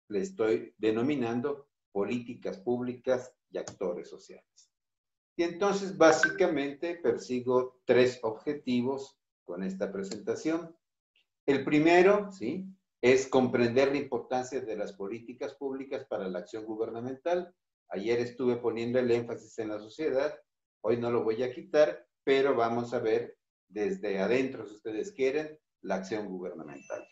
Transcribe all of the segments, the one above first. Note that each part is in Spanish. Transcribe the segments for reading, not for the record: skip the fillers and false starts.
le estoy denominando políticas públicas y actores sociales. Y entonces, básicamente, persigo 3 objetivos con esta presentación. El primero, ¿sí?, es comprender la importancia de las políticas públicas para la acción gubernamental. Ayer estuve poniendo el énfasis en la sociedad, hoy no lo voy a quitar, pero vamos a ver desde adentro, si ustedes quieren, la acción gubernamental.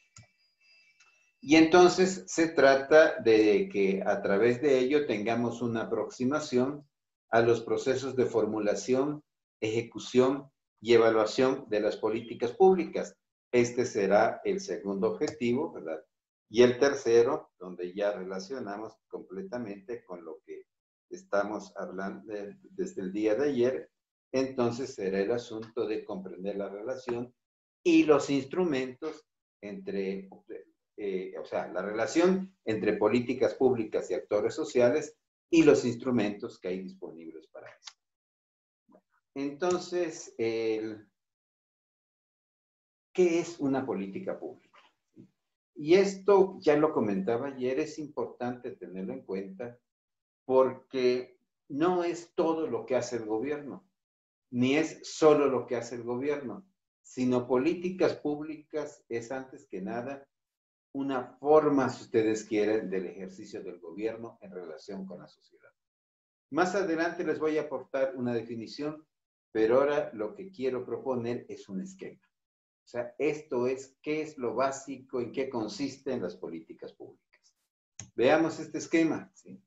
Y entonces se trata de que a través de ello tengamos una aproximación a los procesos de formulación, ejecución y evaluación de las políticas públicas. Este será el segundo objetivo, ¿verdad? Y el tercero, donde ya relacionamos completamente con lo que estamos hablando desde el día de ayer, entonces será el asunto de comprender la relación y los instrumentos entre, o sea, la relación entre políticas públicas y actores sociales y los instrumentos que hay disponibles para eso. Entonces, ¿qué es una política pública? Y esto ya lo comentaba ayer, es importante tenerlo en cuenta porque no es todo lo que hace el gobierno, ni es solo lo que hace el gobierno, sino políticas públicas es antes que nada una forma, si ustedes quieren, del ejercicio del gobierno en relación con la sociedad. Más adelante les voy a aportar una definición, pero ahora lo que quiero proponer es un esquema. O sea, esto es, ¿qué es lo básico? ¿En qué consisten las políticas públicas? Veamos este esquema, ¿sí?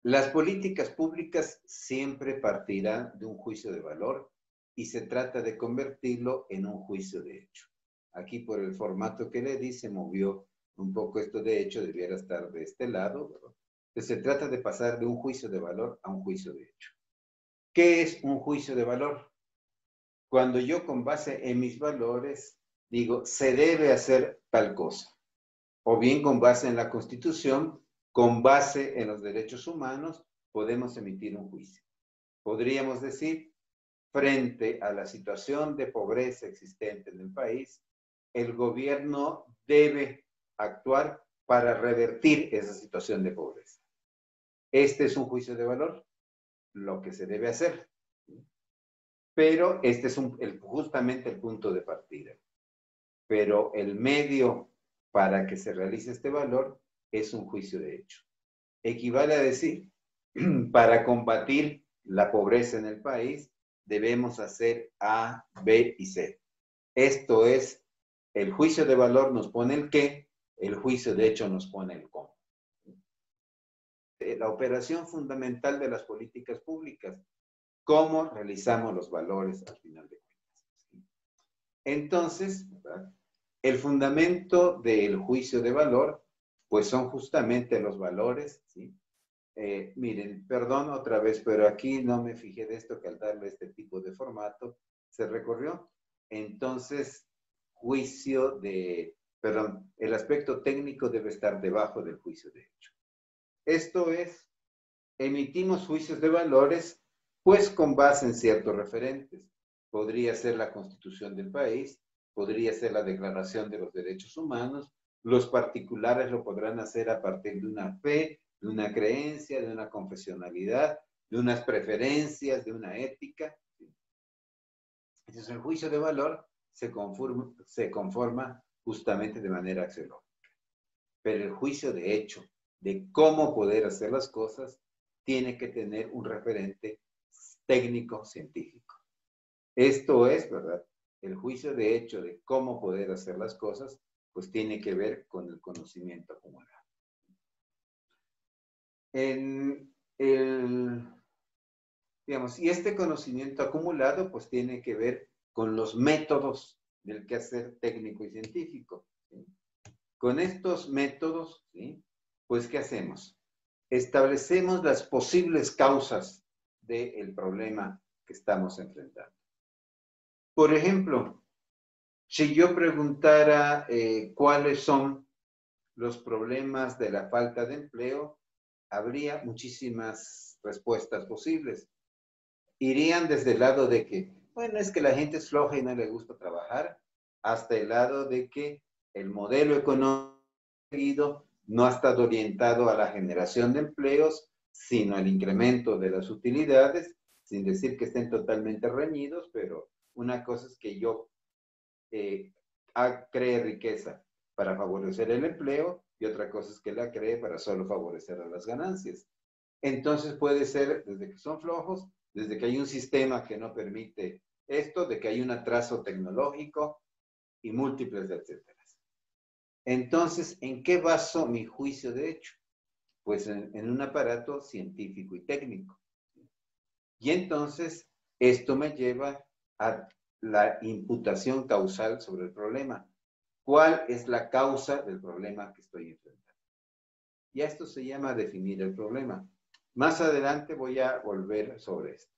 Las políticas públicas siempre partirán de un juicio de valor y se trata de convertirlo en un juicio de hecho. Aquí por el formato que le di se movió un poco esto de hecho, debiera estar de este lado, ¿verdad? Entonces se trata de pasar de un juicio de valor a un juicio de hecho. ¿Qué es un juicio de valor? Cuando yo con base en mis valores digo, se debe hacer tal cosa, o bien con base en la Constitución, con base en los derechos humanos, podemos emitir un juicio. Podríamos decir, frente a la situación de pobreza existente en el país, el gobierno debe actuar para revertir esa situación de pobreza. Este es un juicio de valor, lo que se debe hacer. Pero este es justamente el punto de partida. Pero el medio para que se realice este valor es un juicio de hecho. Equivale a decir, para combatir la pobreza en el país, debemos hacer A, B y C. Esto es, el juicio de valor nos pone el qué, el juicio de hecho nos pone el cómo. La operación fundamental de las políticas públicas, cómo realizamos los valores al final de cuentas. Entonces, ¿verdad?, el fundamento del juicio de valor, pues son justamente los valores, ¿sí? Miren, perdón otra vez, pero aquí no me fijé de esto que al darle este tipo de formato se recorrió. Entonces, el aspecto técnico debe estar debajo del juicio de hecho. Esto es, emitimos juicios de valores, pues con base en ciertos referentes. Podría ser la Constitución del país, podría ser la Declaración de los Derechos Humanos, los particulares lo podrán hacer a partir de una fe, de una creencia, de una confesionalidad, de unas preferencias, de una ética. Entonces el juicio de valor se conforma justamente de manera axiológica. Pero el juicio de hecho, de cómo poder hacer las cosas, tiene que tener un referente técnico-científico. Esto es, ¿verdad?, el juicio de hecho de cómo poder hacer las cosas, pues tiene que ver con el conocimiento acumulado. Y este conocimiento acumulado, pues tiene que ver con los métodos del quehacer técnico y científico, ¿sí? Con estos métodos, ¿sí?, pues ¿qué hacemos? Establecemos las posibles causas del problema que estamos enfrentando. Por ejemplo, si yo preguntara cuáles son los problemas de la falta de empleo, habría muchísimas respuestas posibles. Irían desde el lado de que, bueno, es que la gente es floja y no le gusta trabajar, hasta el lado de que el modelo económico seguido no ha estado orientado a la generación de empleos, sino al incremento de las utilidades, sin decir que estén totalmente reñidos, pero una cosa es que yo cree riqueza para favorecer el empleo y otra cosa es que la cree para solo favorecer a las ganancias. Entonces puede ser desde que son flojos, desde que hay un sistema que no permite esto, de que hay un atraso tecnológico y múltiples, etcétera. Entonces, ¿en qué baso mi juicio de hecho? Pues en un aparato científico y técnico. Y entonces, esto me lleva a la imputación causal sobre el problema. ¿Cuál es la causa del problema que estoy enfrentando? Y esto se llama definir el problema. Más adelante voy a volver sobre esto.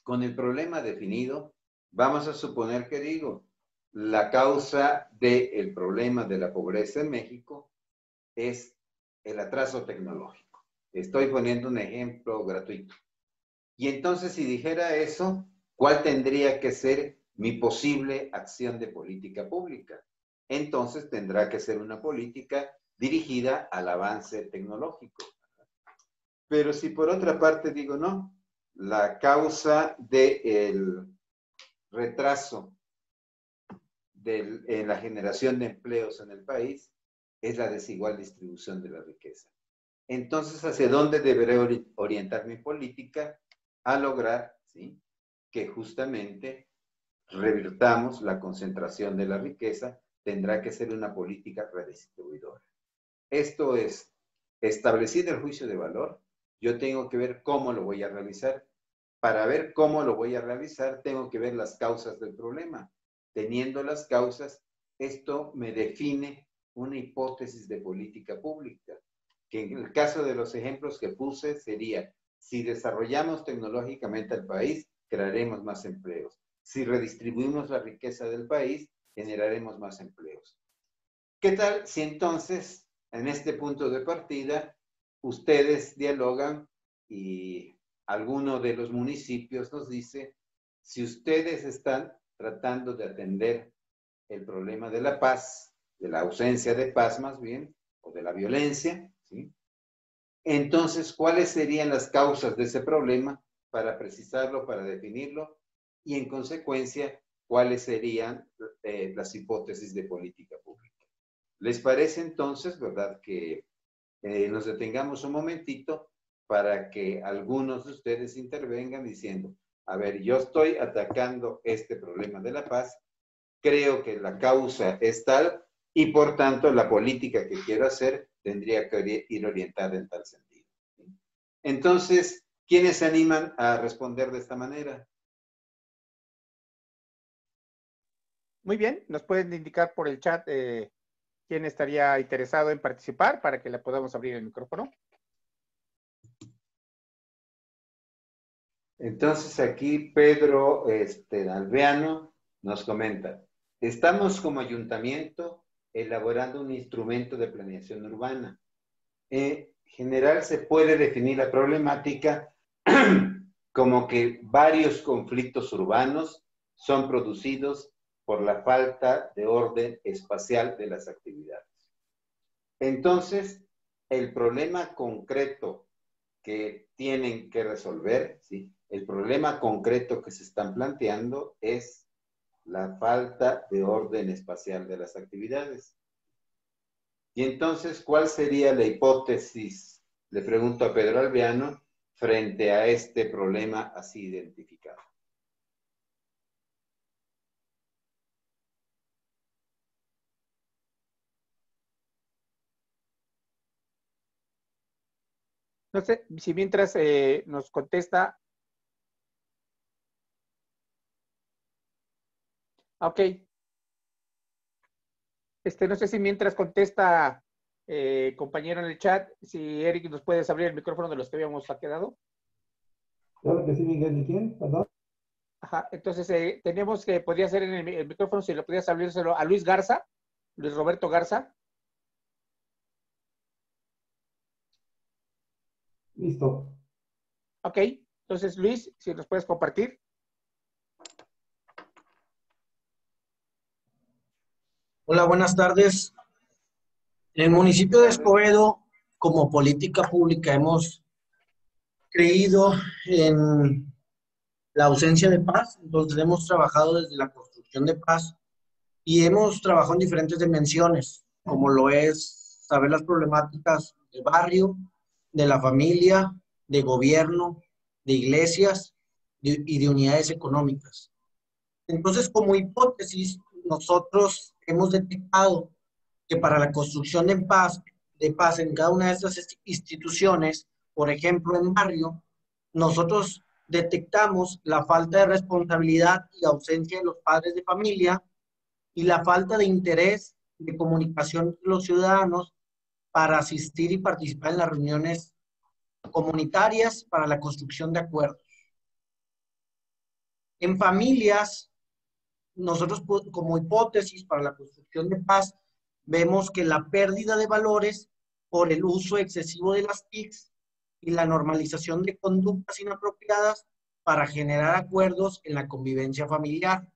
Con el problema definido, vamos a suponer que digo, la causa del problema de la pobreza en México es el atraso tecnológico. Estoy poniendo un ejemplo gratuito. Y entonces, si dijera eso, ¿cuál tendría que ser mi posible acción de política pública? Entonces tendrá que ser una política dirigida al avance tecnológico. Pero si por otra parte digo, no, la causa del retraso en la generación de empleos en el país es la desigual distribución de la riqueza. Entonces, ¿hacia dónde deberé orientar mi política? A lograr, ¿sí?, que justamente revirtamos la concentración de la riqueza. Tendrá que ser una política redistribuidora. Esto es, establecido el juicio de valor, yo tengo que ver cómo lo voy a realizar. Para ver cómo lo voy a realizar, tengo que ver las causas del problema. Teniendo las causas, esto me define una hipótesis de política pública, que en el caso de los ejemplos que puse sería, si desarrollamos tecnológicamente al país, crearemos más empleos. Si redistribuimos la riqueza del país, generaremos más empleos. ¿Qué tal si entonces, en este punto de partida, ustedes dialogan y alguno de los municipios nos dice, si ustedes están tratando de atender el problema de la paz, de la ausencia de paz más bien, o de la violencia, ¿sí?, entonces, ¿cuáles serían las causas de ese problema para precisarlo, para definirlo? Y en consecuencia, ¿cuáles serían las hipótesis de política pública? ¿Les parece entonces, verdad, que nos detengamos un momentito para que algunos de ustedes intervengan diciendo, a ver, yo estoy atacando este problema de la paz, creo que la causa es tal y por tanto la política que quiero hacer tendría que ir orientada en tal sentido? Entonces, ¿quiénes se animan a responder de esta manera? Muy bien, nos pueden indicar por el chat quién estaría interesado en participar para que le podamos abrir el micrófono. Entonces aquí Pedro Alveano nos comenta, estamos como ayuntamiento elaborando un instrumento de planeación urbana. En general se puede definir la problemática como que varios conflictos urbanos son producidos por la falta de orden espacial de las actividades. Entonces, el problema concreto que tienen que resolver, ¿sí?, el problema concreto que se están planteando es la falta de orden espacial de las actividades. Y entonces, ¿cuál sería la hipótesis? Le pregunto a Pedro Alveano, frente a este problema así identificado. No sé si mientras nos contesta. Ok. No sé si mientras contesta compañero en el chat, si Eric nos puedes abrir el micrófono de los que habíamos quedado. Claro que sí, Miguel. ¿De quién? Perdón. Ajá, entonces tenemos que, podría ser en el micrófono, si lo podías abrírselo a Luis Garza, Luis Roberto Garza. Listo. Ok, entonces Luis, si nos puedes compartir. Hola, buenas tardes. En el municipio de Escobedo, como política pública, hemos creído en la ausencia de paz, entonces hemos trabajado desde la construcción de paz y hemos trabajado en diferentes dimensiones, como lo es saber las problemáticas del barrio, de la familia, de gobierno, de iglesias y de unidades económicas. Entonces, como hipótesis, nosotros hemos detectado que para la construcción de paz en cada una de estas instituciones, por ejemplo, en barrio, nosotros detectamos la falta de responsabilidad y ausencia de los padres de familia y la falta de interés de comunicación de los ciudadanos para asistir y participar en las reuniones comunitarias para la construcción de acuerdos. En familias, nosotros como hipótesis para la construcción de paz, vemos que la pérdida de valores por el uso excesivo de las TICs y la normalización de conductas inapropiadas para generar acuerdos en la convivencia familiar.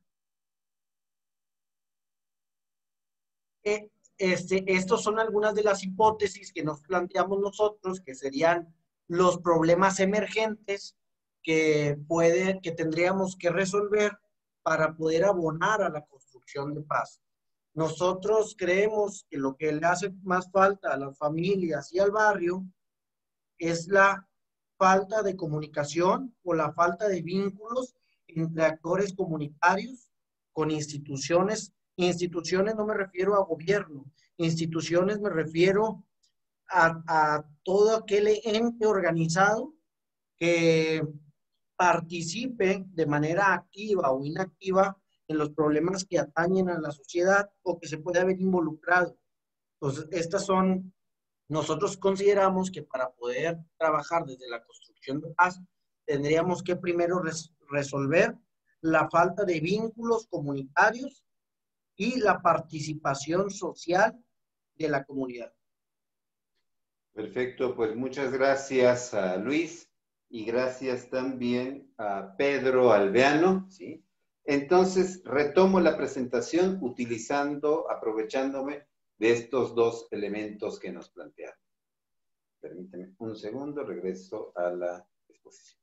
Estos son algunas de las hipótesis que nos planteamos nosotros, que serían los problemas emergentes que tendríamos que resolver para poder abonar a la construcción de paz. Nosotros creemos que lo que le hace más falta a las familias y al barrio es la falta de comunicación o la falta de vínculos entre actores comunitarios con instituciones. Instituciones no me refiero a gobierno, instituciones me refiero a todo aquel ente organizado que participe de manera activa o inactiva en los problemas que atañen a la sociedad o que se puede haber involucrado. Entonces, nosotros consideramos que para poder trabajar desde la construcción de paz, tendríamos que primero resolver la falta de vínculos comunitarios y la participación social de la comunidad. Perfecto, pues muchas gracias a Luis y gracias también a Pedro Alveano, ¿sí? Entonces, retomo la presentación aprovechándome de estos dos elementos que nos plantearon. Permíteme un segundo, regreso a la exposición.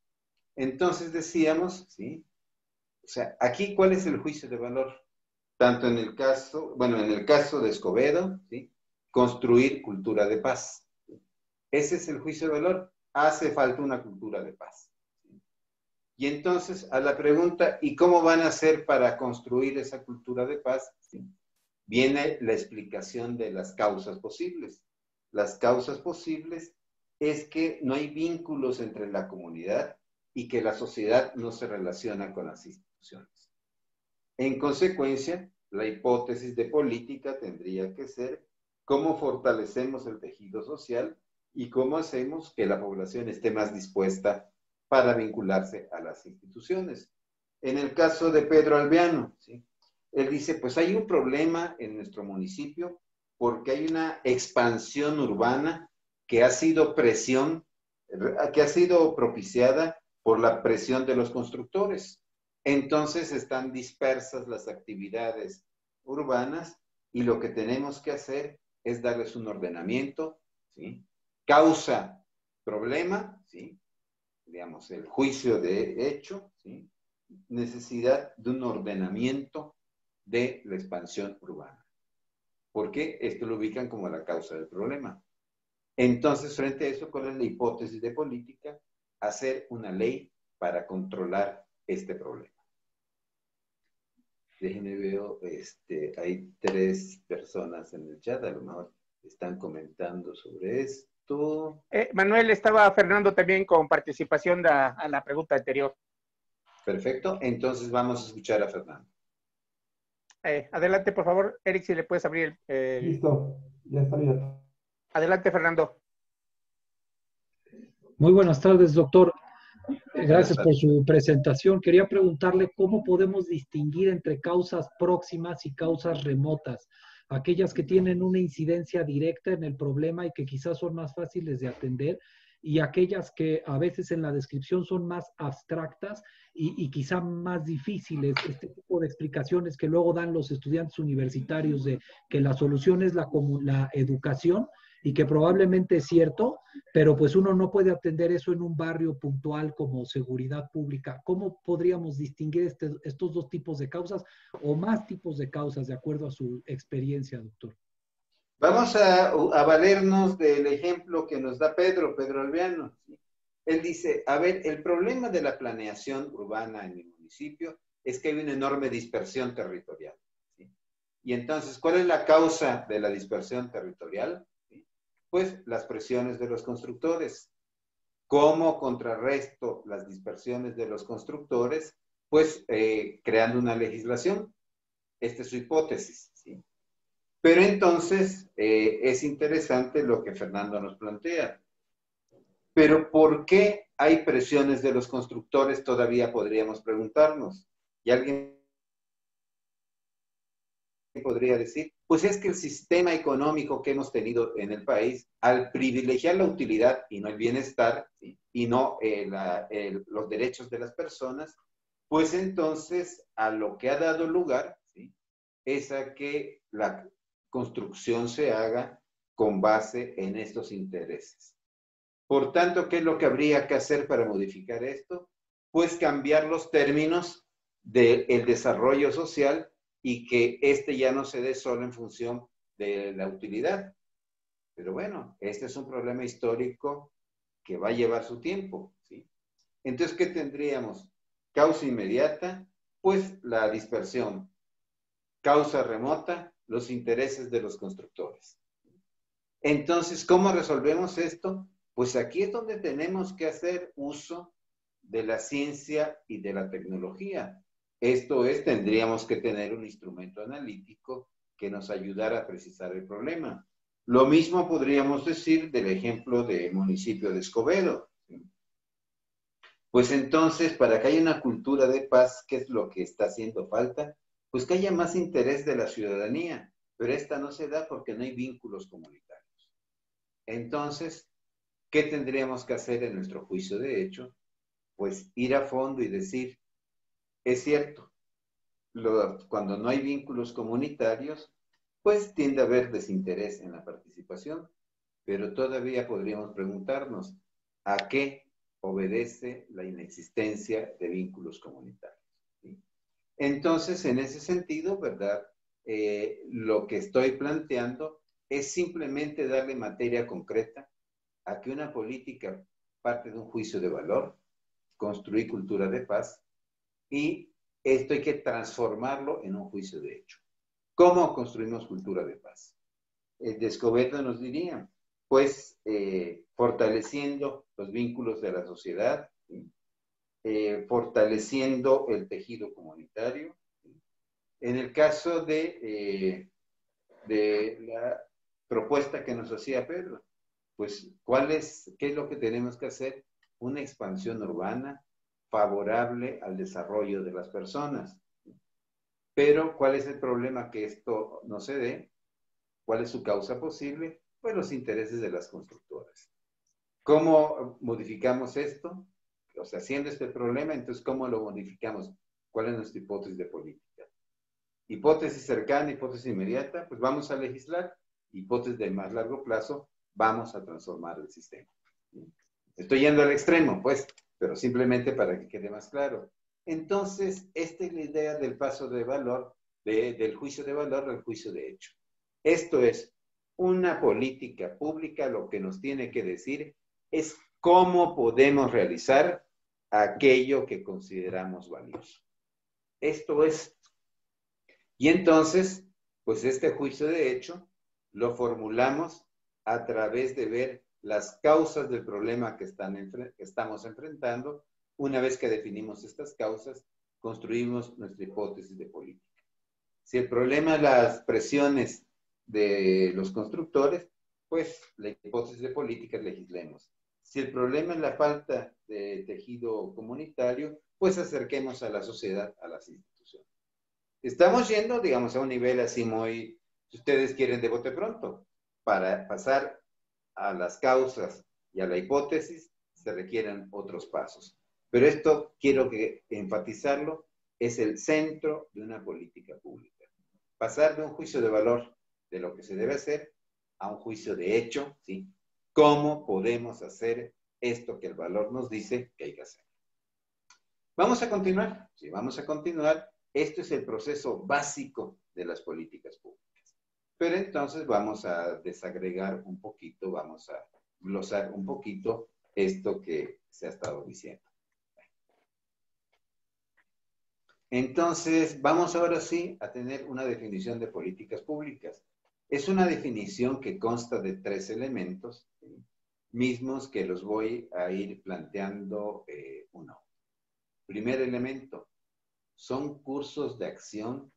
Entonces decíamos, ¿sí? O sea, aquí, ¿cuál es el juicio de valor? Tanto en el caso de Escobedo, ¿sí? Construir cultura de paz. Ese es el juicio de valor. Hace falta una cultura de paz. Y entonces, a la pregunta, ¿y cómo van a hacer para construir esa cultura de paz? ¿Sí? Viene la explicación de las causas posibles. Las causas posibles es que no hay vínculos entre la comunidad y que la sociedad no se relaciona con las instituciones. En consecuencia, la hipótesis de política tendría que ser cómo fortalecemos el tejido social y cómo hacemos que la población esté más dispuesta para vincularse a las instituciones. En el caso de Pedro Alveano, ¿sí? Él dice, pues hay un problema en nuestro municipio porque hay una expansión urbana que ha sido propiciada por la presión de los constructores. Entonces están dispersas las actividades urbanas y lo que tenemos que hacer es darles un ordenamiento, ¿sí? Causa, problema, ¿sí? Digamos, el juicio de hecho, ¿sí? Necesidad de un ordenamiento de la expansión urbana. ¿Por qué? Esto lo ubican como la causa del problema. Entonces, frente a eso, ¿cuál es la hipótesis de política? Hacer una ley para controlar este problema. Déjenme ver, hay 3 personas en el chat, a lo mejor están comentando sobre esto. Manuel, estaba Fernando también con participación a la pregunta anterior. Perfecto, entonces vamos a escuchar a Fernando. Adelante, por favor, Eric, si le puedes abrir Listo, ya está abierto. Adelante, Fernando. Muy buenas tardes, doctor. Gracias por su presentación. Quería preguntarle cómo podemos distinguir entre causas próximas y causas remotas, aquellas que tienen una incidencia directa en el problema y que quizás son más fáciles de atender, y aquellas que a veces en la descripción son más abstractas y quizá más difíciles, este tipo de explicaciones que luego dan los estudiantes universitarios de que la solución es la educación, y que probablemente es cierto, pero pues uno no puede atender eso en un barrio puntual como seguridad pública. ¿Cómo podríamos distinguir estos dos tipos de causas o más tipos de causas de acuerdo a su experiencia, doctor? Vamos a valernos del ejemplo que nos da Pedro Alveano. Él dice, a ver, el problema de la planeación urbana en mi municipio es que hay una enorme dispersión territorial. ¿Sí? Y entonces, ¿cuál es la causa de la dispersión territorial? ¿Sí? Pues las presiones de los constructores. ¿Cómo contrarresto las dispersiones de los constructores? Pues creando una legislación. Esta es su hipótesis. ¿Sí? Pero entonces es interesante lo que Fernando nos plantea. Pero ¿por qué hay presiones de los constructores? Todavía podríamos preguntarnos. Y alguien podría decir, pues es que el sistema económico que hemos tenido en el país, al privilegiar la utilidad y no el bienestar, ¿sí? Y no los derechos de las personas, pues entonces a lo que ha dado lugar, ¿sí? Es a que la construcción se haga con base en estos intereses. Por tanto, ¿qué es lo que habría que hacer para modificar esto? Pues cambiar los términos del desarrollo social y que este ya no se dé solo en función de la utilidad. Pero bueno, este es un problema histórico que va a llevar su tiempo, ¿sí? Entonces, ¿qué tendríamos? Causa inmediata, pues la dispersión. Causa remota, los intereses de los constructores. Entonces, ¿cómo resolvemos esto? Pues aquí es donde tenemos que hacer uso de la ciencia y de la tecnología. Esto es, tendríamos que tener un instrumento analítico que nos ayudara a precisar el problema. Lo mismo podríamos decir del ejemplo del municipio de Escobedo. Pues entonces, para que haya una cultura de paz, ¿qué es lo que está haciendo falta? Pues que haya más interés de la ciudadanía, pero esta no se da porque no hay vínculos comunitarios. Entonces, ¿qué tendríamos que hacer en nuestro juicio de hecho? Pues ir a fondo y decir, es cierto, cuando no hay vínculos comunitarios, pues tiende a haber desinterés en la participación, pero todavía podríamos preguntarnos, ¿a qué obedece la inexistencia de vínculos comunitarios? ¿Sí? Entonces, en ese sentido, ¿verdad? Lo que estoy planteando es simplemente darle materia concreta a que una política parte de un juicio de valor, construir cultura de paz, y esto hay que transformarlo en un juicio de hecho. ¿Cómo construimos cultura de paz? De Escobedo nos diría, pues fortaleciendo los vínculos de la sociedad, ¿sí? Fortaleciendo el tejido comunitario. ¿Sí? En el caso de la propuesta que nos hacía Pedro, pues ¿qué es lo que tenemos que hacer? Una expansión urbana favorable al desarrollo de las personas. Pero ¿cuál es el problema que esto no se dé? ¿Cuál es su causa posible? Pues los intereses de las constructoras. ¿Cómo modificamos esto? O sea, siendo este el problema, entonces ¿cómo lo modificamos? ¿Cuál es nuestra hipótesis de política? Hipótesis cercana, hipótesis inmediata, pues vamos a legislar. Hipótesis de más largo plazo, vamos a transformar el sistema. Estoy yendo al extremo, pues, pero simplemente para que quede más claro. Entonces, esta es la idea del paso de valor, del juicio de valor al juicio de hecho. Esto es, una política pública lo que nos tiene que decir es cómo podemos realizar aquello que consideramos valioso. Esto es. Y entonces, pues este juicio de hecho lo formulamos a través de ver las causas del problema que estamos enfrentando. Una vez que definimos estas causas, construimos nuestra hipótesis de política. Si el problema es las presiones de los constructores, pues la hipótesis de política legislemos. Si el problema es la falta de tejido comunitario, pues acerquemos a la sociedad, a las instituciones. Estamos yendo, digamos, a un nivel así muy, si ustedes quieren, de bote pronto, para pasar a las causas y a la hipótesis se requieren otros pasos. Pero esto, quiero enfatizarlo, es el centro de una política pública. Pasar de un juicio de valor de lo que se debe hacer a un juicio de hecho, ¿sí? ¿Cómo podemos hacer esto que el valor nos dice que hay que hacer? Vamos a continuar. Sí, vamos a continuar. Esto es el proceso básico de las políticas públicas. Pero entonces vamos a desagregar un poquito, vamos a glosar un poquito esto que se ha estado diciendo. Entonces, vamos ahora sí a tener una definición de políticas públicas. Es una definición que consta de 3 elementos, ¿sí? Mismos que los voy a ir planteando uno. Primer elemento, son cursos de acción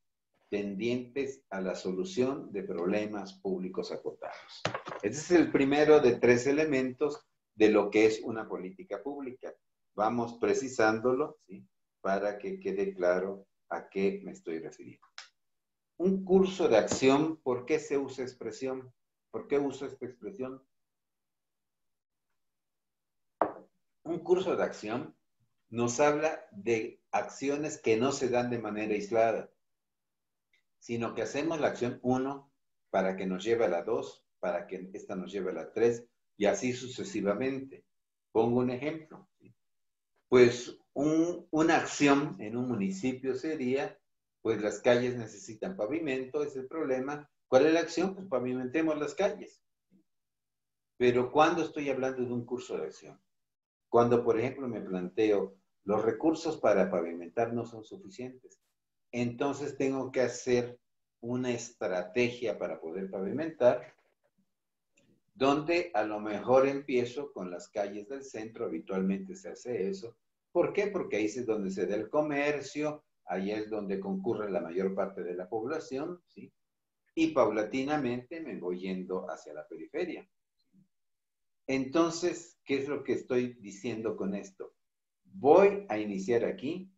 tendientes a la solución de problemas públicos acotados. Este es el primero de 3 elementos de lo que es una política pública. Vamos precisándolo, ¿sí? Para que quede claro a qué me estoy refiriendo. Un curso de acción, ¿por qué se usa expresión? ¿Por qué uso esta expresión? Un curso de acción nos habla de acciones que no se dan de manera aislada, sino que hacemos la acción 1 para que nos lleve a la 2, para que esta nos lleve a la 3, y así sucesivamente. Pongo un ejemplo. Pues una acción en un municipio sería, pues las calles necesitan pavimento, es el problema. ¿Cuál es la acción? Pues pavimentemos las calles. Pero ¿cuándo estoy hablando de un curso de acción? Cuando, por ejemplo, me planteo, los recursos para pavimentar no son suficientes. Entonces tengo que hacer una estrategia para poder pavimentar, donde a lo mejor empiezo con las calles del centro, habitualmente se hace eso. ¿Por qué? Porque ahí es donde se da el comercio, ahí es donde concurre la mayor parte de la población, ¿sí? Y paulatinamente me voy yendo hacia la periferia. Entonces, ¿qué es lo que estoy diciendo con esto? Voy a iniciar aquí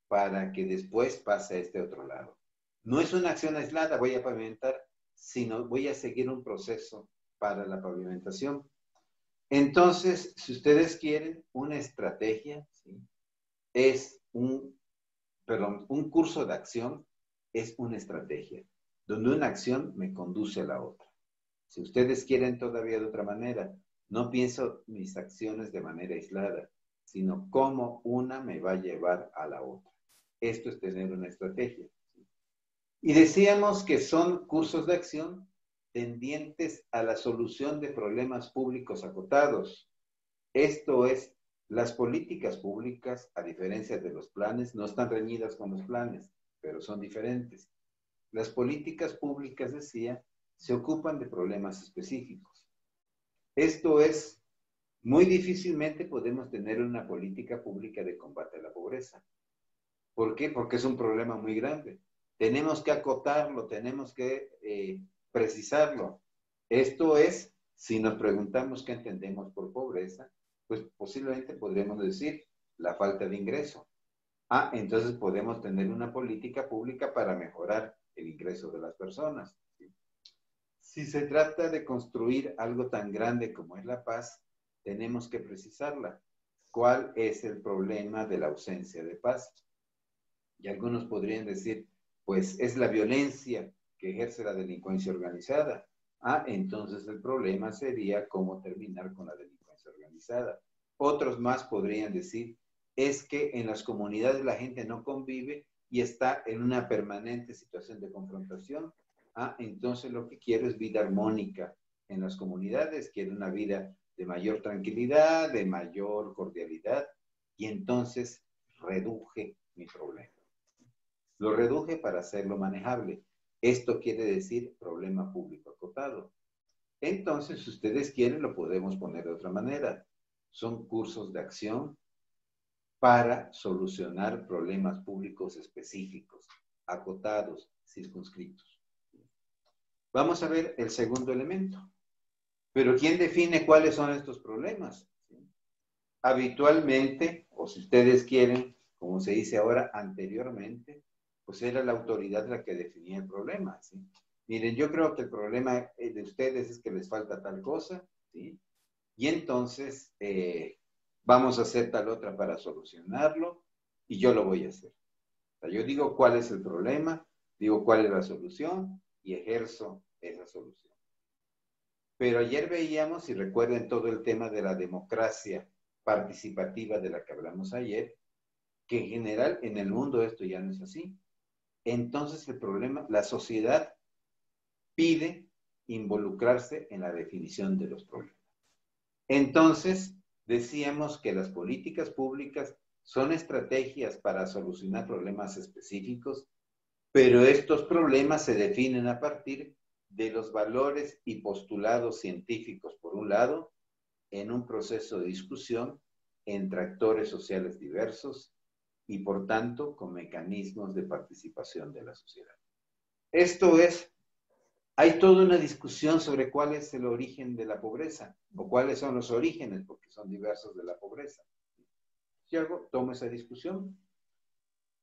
para que después pase a este otro lado. No es una acción aislada, voy a pavimentar, sino voy a seguir un proceso para la pavimentación. Entonces, si ustedes quieren una estrategia, ¿sí? Es un curso de acción es una estrategia, donde una acción me conduce a la otra. Si ustedes quieren todavía de otra manera, no pienso mis acciones de manera aislada, sino cómo una me va a llevar a la otra. Esto es tener una estrategia. Y decíamos que son cursos de acción tendientes a la solución de problemas públicos acotados. Esto es, las políticas públicas, a diferencia de los planes, no están reñidas con los planes, pero son diferentes. Las políticas públicas, decía, se ocupan de problemas específicos. Esto es, muy difícilmente podemos tener una política pública de combate a la pobreza. ¿Por qué? Porque es un problema muy grande. Tenemos que acotarlo, tenemos que precisarlo. Esto es, si nos preguntamos qué entendemos por pobreza, pues posiblemente podremos decir la falta de ingreso. Ah, entonces podemos tener una política pública para mejorar el ingreso de las personas. Si se trata de construir algo tan grande como es la paz, tenemos que precisarla. ¿Cuál es el problema de la ausencia de paz? Y algunos podrían decir, pues es la violencia que ejerce la delincuencia organizada. Ah, entonces el problema sería cómo terminar con la delincuencia organizada. Otros más podrían decir, es que en las comunidades la gente no convive y está en una permanente situación de confrontación. Ah, entonces lo que quiero es vida armónica en las comunidades, quiero una vida de mayor tranquilidad, de mayor cordialidad, y entonces reduje mi problema. Lo reduje para hacerlo manejable. Esto quiere decir problema público acotado. Entonces, si ustedes quieren, lo podemos poner de otra manera. Son cursos de acción para solucionar problemas públicos específicos, acotados, circunscritos. Vamos a ver el segundo elemento. Pero ¿quién define cuáles son estos problemas? Habitualmente, o si ustedes quieren, como se dice ahora, anteriormente, pues era la autoridad la que definía el problema, ¿sí? Miren, yo creo que el problema de ustedes es que les falta tal cosa, ¿sí? y entonces vamos a hacer tal otra para solucionarlo y yo lo voy a hacer. O sea, yo digo cuál es el problema, digo cuál es la solución y ejerzo esa solución. Pero ayer veíamos, y recuerden todo el tema de la democracia participativa de la que hablamos ayer, que en general en el mundo esto ya no es así. Entonces el problema, la sociedad pide involucrarse en la definición de los problemas. Entonces, decíamos que las políticas públicas son estrategias para solucionar problemas específicos, pero estos problemas se definen a partir de los valores y postulados científicos, por un lado, en un proceso de discusión entre actores sociales diversos y, por tanto, con mecanismos de participación de la sociedad. Esto es, hay toda una discusión sobre cuál es el origen de la pobreza, o cuáles son los orígenes, porque son diversos, de la pobreza. Yo tomo esa discusión,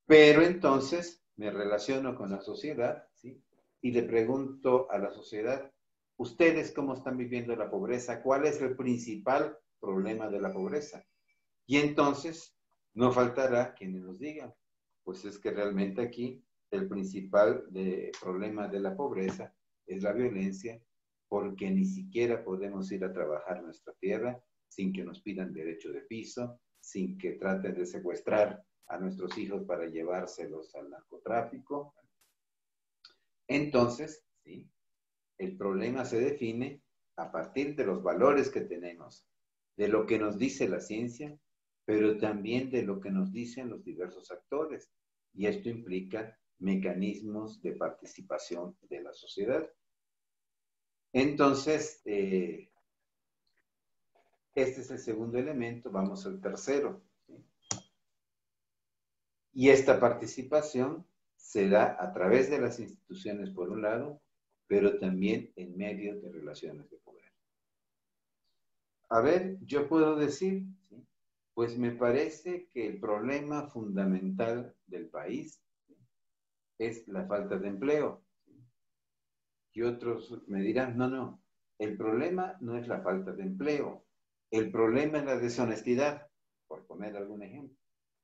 pero entonces me relaciono con la sociedad, ¿sí? Y le pregunto a la sociedad, ¿ustedes cómo están viviendo la pobreza? ¿Cuál es el principal problema de la pobreza? Y entonces no faltará quienes nos digan, pues es que realmente aquí el principal problema de la pobreza es la violencia, porque ni siquiera podemos ir a trabajar nuestra tierra sin que nos pidan derecho de piso, sin que traten de secuestrar a nuestros hijos para llevárselos al narcotráfico. Entonces, ¿sí?, el problema se define a partir de los valores que tenemos, de lo que nos dice la ciencia, pero también de lo que nos dicen los diversos actores. Y esto implica mecanismos de participación de la sociedad. Entonces, este es el segundo elemento. Vamos al tercero, ¿sí? Y esta participación se da a través de las instituciones, por un lado, pero también en medio de relaciones de poder. A ver, yo puedo decir, ¿sí?, pues me parece que el problema fundamental del país, ¿sí?, es la falta de empleo. ¿Sí? Y otros me dirán, no, el problema no es la falta de empleo, el problema es la deshonestidad, por poner algún ejemplo.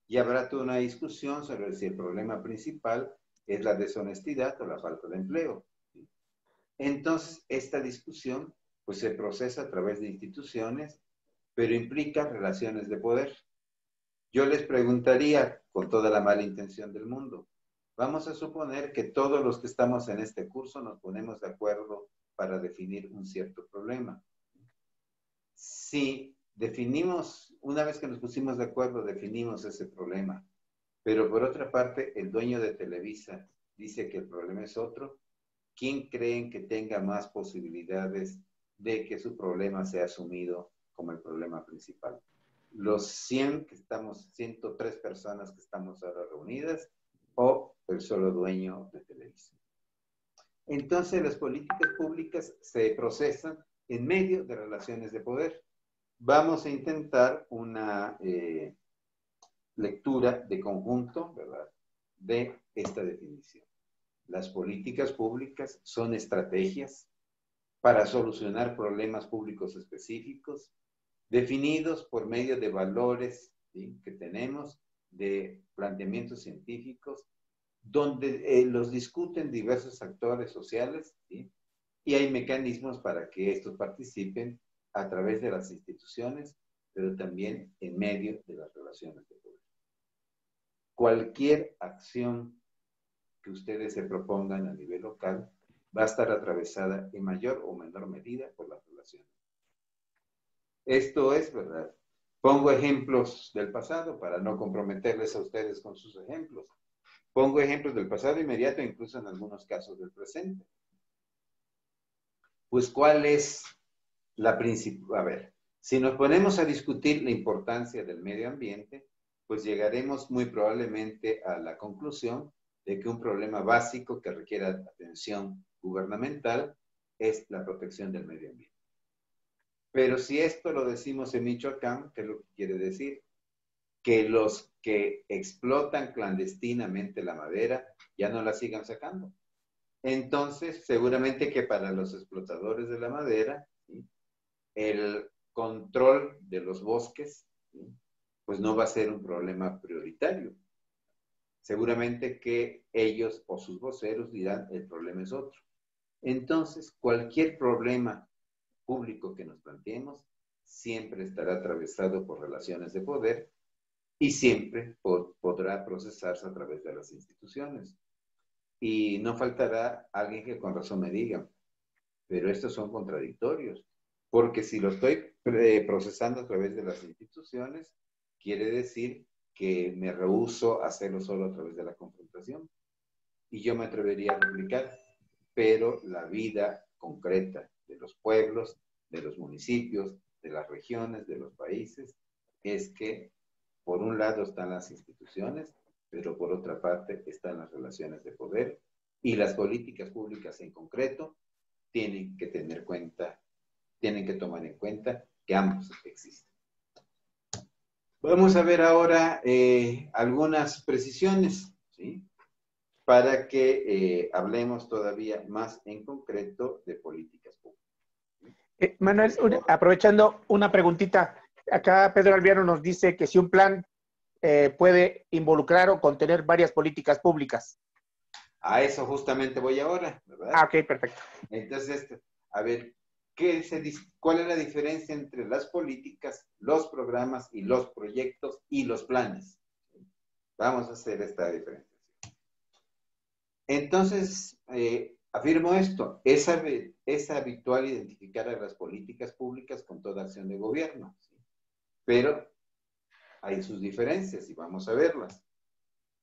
Y habrá toda una discusión sobre si el problema principal es la deshonestidad o la falta de empleo. ¿Sí? Entonces, esta discusión pues se procesa a través de instituciones, pero implica relaciones de poder. Yo les preguntaría, con toda la mala intención del mundo, vamos a suponer que todos los que estamos en este curso nos ponemos de acuerdo para definir un cierto problema. Si definimos, una vez que nos pusimos de acuerdo, definimos ese problema, pero por otra parte, el dueño de Televisa dice que el problema es otro, ¿quién creen que tenga más posibilidades de que su problema sea asumido como el problema principal? ¿Los 100 que estamos, 103 personas que estamos ahora reunidas, o el solo dueño de Televisa? Entonces, las políticas públicas se procesan en medio de relaciones de poder. Vamos a intentar una lectura de conjunto, ¿verdad?, de esta definición. Las políticas públicas son estrategias para solucionar problemas públicos específicos, definidos por medio de valores, ¿sí?, que tenemos, de planteamientos científicos, donde los discuten diversos actores sociales, ¿sí?, y hay mecanismos para que estos participen a través de las instituciones, pero también en medio de las relaciones de poder. Cualquier acción que ustedes se propongan a nivel local va a estar atravesada en mayor o menor medida por las relaciones. Esto es verdad. Pongo ejemplos del pasado para no comprometerles a ustedes con sus ejemplos. Pongo ejemplos del pasado inmediato, incluso en algunos casos del presente. Pues, ¿cuál es la principal? A ver, si nos ponemos a discutir la importancia del medio ambiente, pues llegaremos muy probablemente a la conclusión de que un problema básico que requiere atención gubernamental es la protección del medio ambiente. Pero si esto lo decimos en Michoacán, ¿qué es lo que quiere decir? Que los que explotan clandestinamente la madera ya no la sigan sacando. Entonces, seguramente que para los explotadores de la madera, ¿sí?, el control de los bosques, pues no va a ser un problema prioritario. Seguramente que ellos o sus voceros dirán, el problema es otro. Entonces, cualquier problema público que nos planteemos siempre estará atravesado por relaciones de poder y siempre podrá procesarse a través de las instituciones. Y no faltará alguien que con razón me diga, pero estos son contradictorios, porque si lo estoy procesando a través de las instituciones, quiere decir que me rehúso a hacerlo solo a través de la confrontación. Y yo me atrevería a replicar, pero la vida concreta de los pueblos, de los municipios, de las regiones, de los países, es que por un lado están las instituciones, pero por otra parte están las relaciones de poder, y las políticas públicas en concreto tienen que tomar en cuenta que ambos existen. Vamos a ver ahora algunas precisiones, ¿sí? Para que hablemos todavía más en concreto de políticas públicas. Manuel, aprovechando una preguntita. Acá Pedro Alviano nos dice que si un plan puede involucrar o contener varias políticas públicas. A eso justamente voy ahora, ¿verdad? Ah, ok, perfecto. Entonces, a ver, ¿cuál es la diferencia entre las políticas, los programas y los proyectos y los planes? Vamos a hacer esta diferenciación. Entonces, afirmo esto, es habitual identificar a las políticas públicas con toda acción de gobierno, ¿sí? Pero hay sus diferencias y vamos a verlas.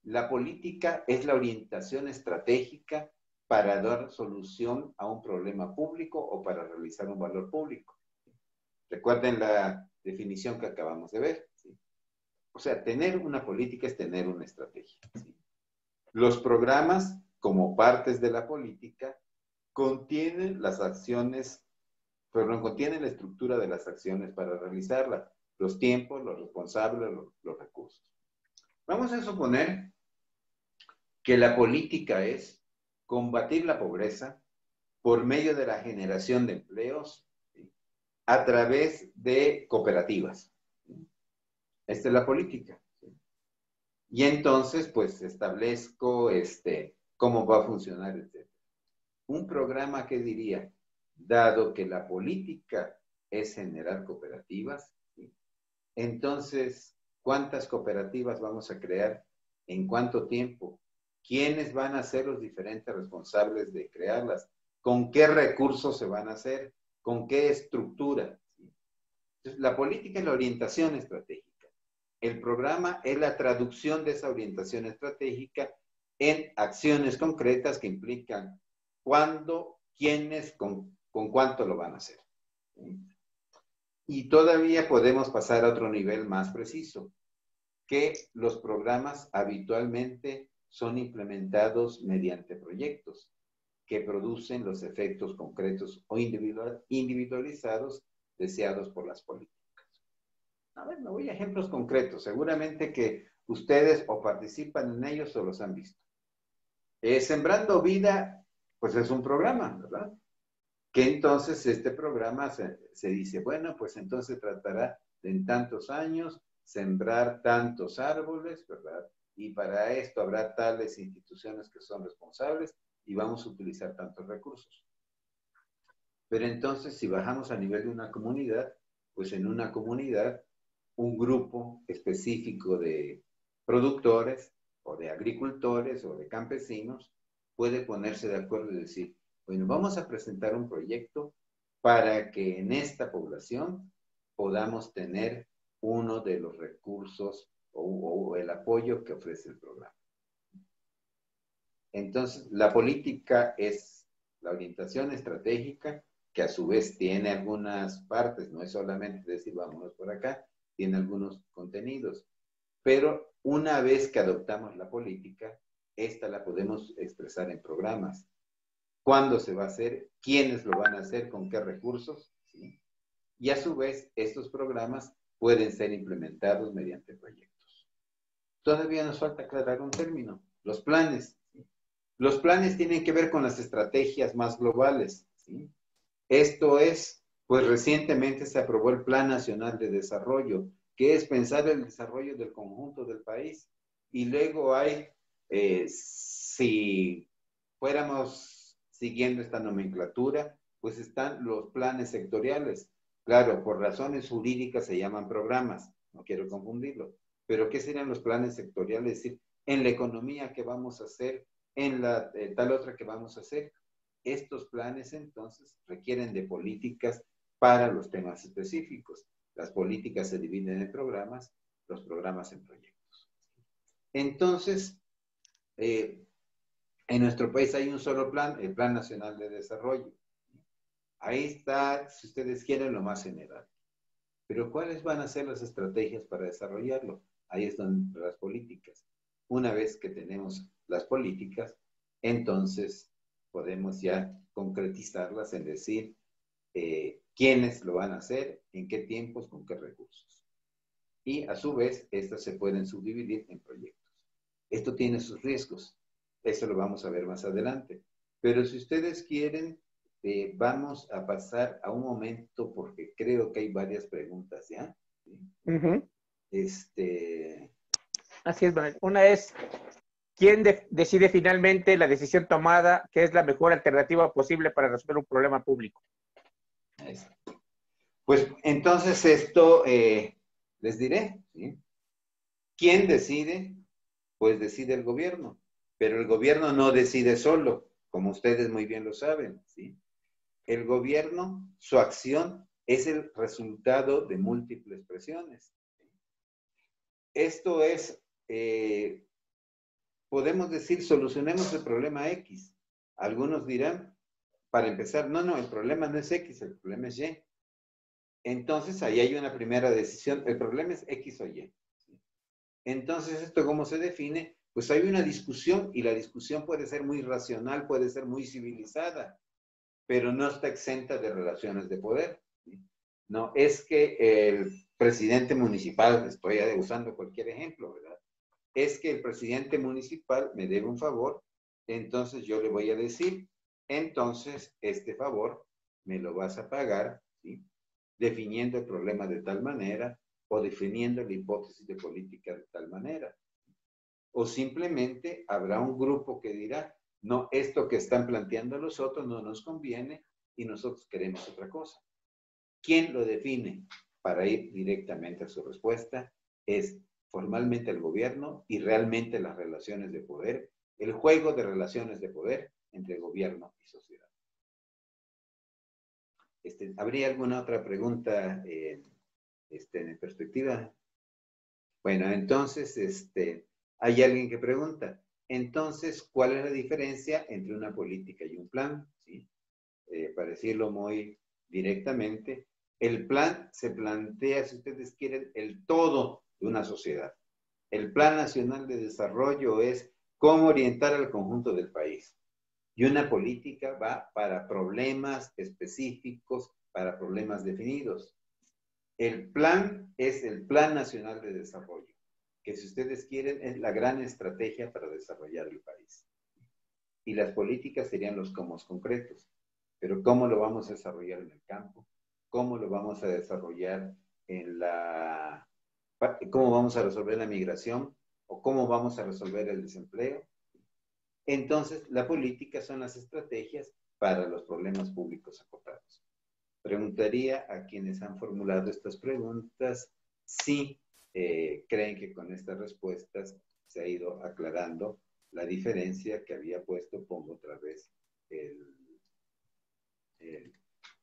La política es la orientación estratégica para dar solución a un problema público o para realizar un valor público. Recuerden la definición que acabamos de ver, ¿sí? O sea, tener una política es tener una estrategia, ¿sí? Los programas, como partes de la política, contienen las acciones, pero no contienen la estructura de las acciones para realizarlas, los tiempos, los responsables, los recursos. Vamos a suponer que la política es combatir la pobreza por medio de la generación de empleos, ¿sí? A través de cooperativas, ¿sí? Esta es la política, ¿sí? Y entonces, pues, establezco cómo va a funcionar, etc. Un programa que diría, dado que la política es generar cooperativas, ¿sí? Entonces, ¿cuántas cooperativas vamos a crear? ¿En cuánto tiempo? ¿Quiénes van a ser los diferentes responsables de crearlas? ¿Con qué recursos se van a hacer? ¿Con qué estructura? ¿Sí? Entonces, la política es la orientación estratégica. El programa es la traducción de esa orientación estratégica en acciones concretas que implican cuándo, quiénes, con cuánto lo van a hacer. ¿Sí? Y todavía podemos pasar a otro nivel más preciso, que los programas habitualmente son implementados mediante proyectos que producen los efectos concretos o individualizados deseados por las políticas. A ver, me voy a ejemplos concretos. Seguramente que ustedes o participan en ellos o los han visto. Sembrando Vida, pues es un programa, ¿verdad? Que entonces este programa se dice, bueno, pues entonces tratará de en tantos años sembrar tantos árboles, ¿verdad? Y para esto habrá tales instituciones que son responsables y vamos a utilizar tantos recursos. Pero entonces, si bajamos a nivel de una comunidad, pues en una comunidad, un grupo específico de productores o de agricultores o de campesinos puede ponerse de acuerdo y decir, bueno, vamos a presentar un proyecto para que en esta población podamos tener uno de los recursos o el apoyo que ofrece el programa. Entonces, la política es la orientación estratégica, que a su vez tiene algunas partes, no es solamente decir, vámonos por acá, tiene algunos contenidos. Pero una vez que adoptamos la política, esta la podemos expresar en programas. ¿Cuándo se va a hacer? ¿Quiénes lo van a hacer? ¿Con qué recursos? ¿Sí? Y a su vez, estos programas pueden ser implementados mediante proyectos. Todavía nos falta aclarar un término, los planes. ¿Sí? Los planes tienen que ver con las estrategias más globales, ¿sí? Esto es, Pues recientemente se aprobó el Plan Nacional de Desarrollo, que es pensar el desarrollo del conjunto del país. Y luego hay, si fuéramos siguiendo esta nomenclatura, pues están los planes sectoriales. Claro, por razones jurídicas se llaman programas, no quiero confundirlo, pero ¿qué serían los planes sectoriales? Es decir, en la economía que vamos a hacer, en la tal otra que vamos a hacer. Estos planes entonces requieren de políticas para los temas específicos. Las políticas se dividen en programas, los programas en proyectos. Entonces, en nuestro país hay un solo plan, el Plan Nacional de Desarrollo. Ahí está, si ustedes quieren, lo más general. Pero ¿cuáles van a ser las estrategias para desarrollarlo? Ahí están las políticas. Una vez que tenemos las políticas, entonces podemos ya concretizarlas en decir quiénes lo van a hacer, en qué tiempos, con qué recursos. Y a su vez, estas se pueden subdividir en proyectos. Esto tiene sus riesgos. Eso lo vamos a ver más adelante. Pero si ustedes quieren, vamos a pasar a un momento porque creo que hay varias preguntas, ¿ya? ¿Sí? Uh-huh. Así es, Manuel. Una es, ¿quién decide finalmente la decisión tomada que es la mejor alternativa posible para resolver un problema público? Pues entonces esto les diré, ¿sí? ¿Quién decide? Pues decide el gobierno, pero el gobierno no decide solo, como ustedes muy bien lo saben, ¿sí? El gobierno, su acción es el resultado de múltiples presiones. Esto es, podemos decir, solucionemos el problema X. Algunos dirán, para empezar, no, el problema no es X, el problema es Y. Entonces, ahí hay una primera decisión, el problema es X o Y. Entonces, ¿esto cómo se define? Pues hay una discusión y la discusión puede ser muy racional, puede ser muy civilizada, pero no está exenta de relaciones de poder. No, es que el presidente municipal, estoy usando cualquier ejemplo, ¿verdad? Es que el presidente municipal me debe un favor, entonces yo le voy a decir, entonces este favor me lo vas a pagar, ¿sí? Definiendo el problema de tal manera o definiendo la hipótesis de política de tal manera. O simplemente habrá un grupo que dirá, no, esto que están planteando los otros no nos conviene y nosotros queremos otra cosa. ¿Quién lo define? Para ir directamente a su respuesta, es formalmente el gobierno y realmente las relaciones de poder, el juego de relaciones de poder entre gobierno y sociedad. ¿Habría alguna otra pregunta en perspectiva? Bueno, entonces, hay alguien que pregunta, entonces, ¿cuál es la diferencia entre una política y un plan? ¿Sí? Para decirlo muy directamente, el plan se plantea, si ustedes quieren, el todo de una sociedad. El Plan Nacional de Desarrollo es cómo orientar al conjunto del país. Y una política va para problemas específicos, para problemas definidos. El plan es el Plan Nacional de Desarrollo, que si ustedes quieren es la gran estrategia para desarrollar el país. Y las políticas serían los cómo concretos. Pero ¿cómo lo vamos a desarrollar en el campo? ¿Cómo lo vamos a desarrollar cómo vamos a resolver la migración? ¿O cómo vamos a resolver el desempleo? Entonces, la política son las estrategias para los problemas públicos acotados. Preguntaría a quienes han formulado estas preguntas si creen que con estas respuestas se ha ido aclarando la diferencia que había puesto, pongo otra vez,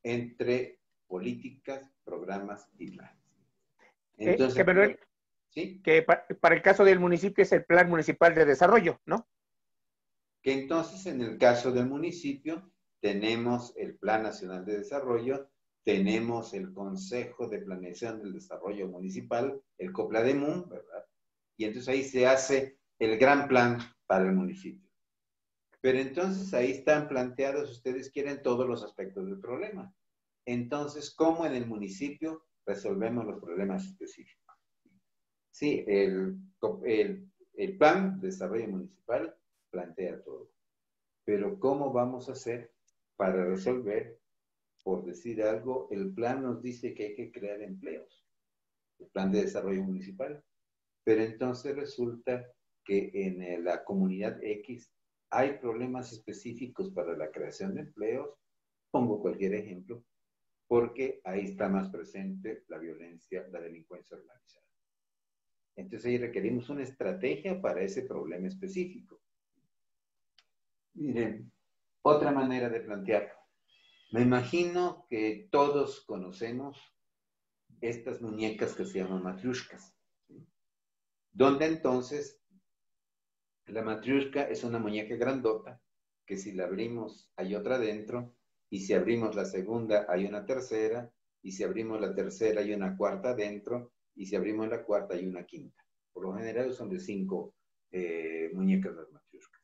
entre políticas, programas y planes. Entonces, Manuel, ¿sí? Que para el caso del municipio es el Plan Municipal de Desarrollo, ¿no? Que entonces en el caso del municipio tenemos el Plan Nacional de Desarrollo, tenemos el Consejo de Planeación del Desarrollo Municipal, el COPLADEMUN, ¿verdad? Y entonces ahí se hace el gran plan para el municipio. Pero entonces ahí están planteados, ustedes quieren, todos los aspectos del problema. Entonces, ¿cómo en el municipio resolvemos los problemas específicos? Sí, el plan de desarrollo municipal plantea todo. Pero ¿cómo vamos a hacer para resolver por decir algo, el plan nos dice que hay que crear empleos, el plan de desarrollo municipal, pero entonces resulta que en la comunidad X hay problemas específicos para la creación de empleos. Pongo cualquier ejemplo, porque ahí está más presente la violencia, la delincuencia organizada. Entonces ahí requerimos una estrategia para ese problema específico. Miren, otra manera de plantearlo. Me imagino que todos conocemos estas muñecas que se llaman matriushkas, ¿sí? Donde entonces la matriushka es una muñeca grandota que si la abrimos hay otra dentro, y si abrimos la segunda hay una tercera, y si abrimos la tercera hay una cuarta dentro, y si abrimos la cuarta hay una quinta. Por lo general son de 5 muñecas las matriushkas.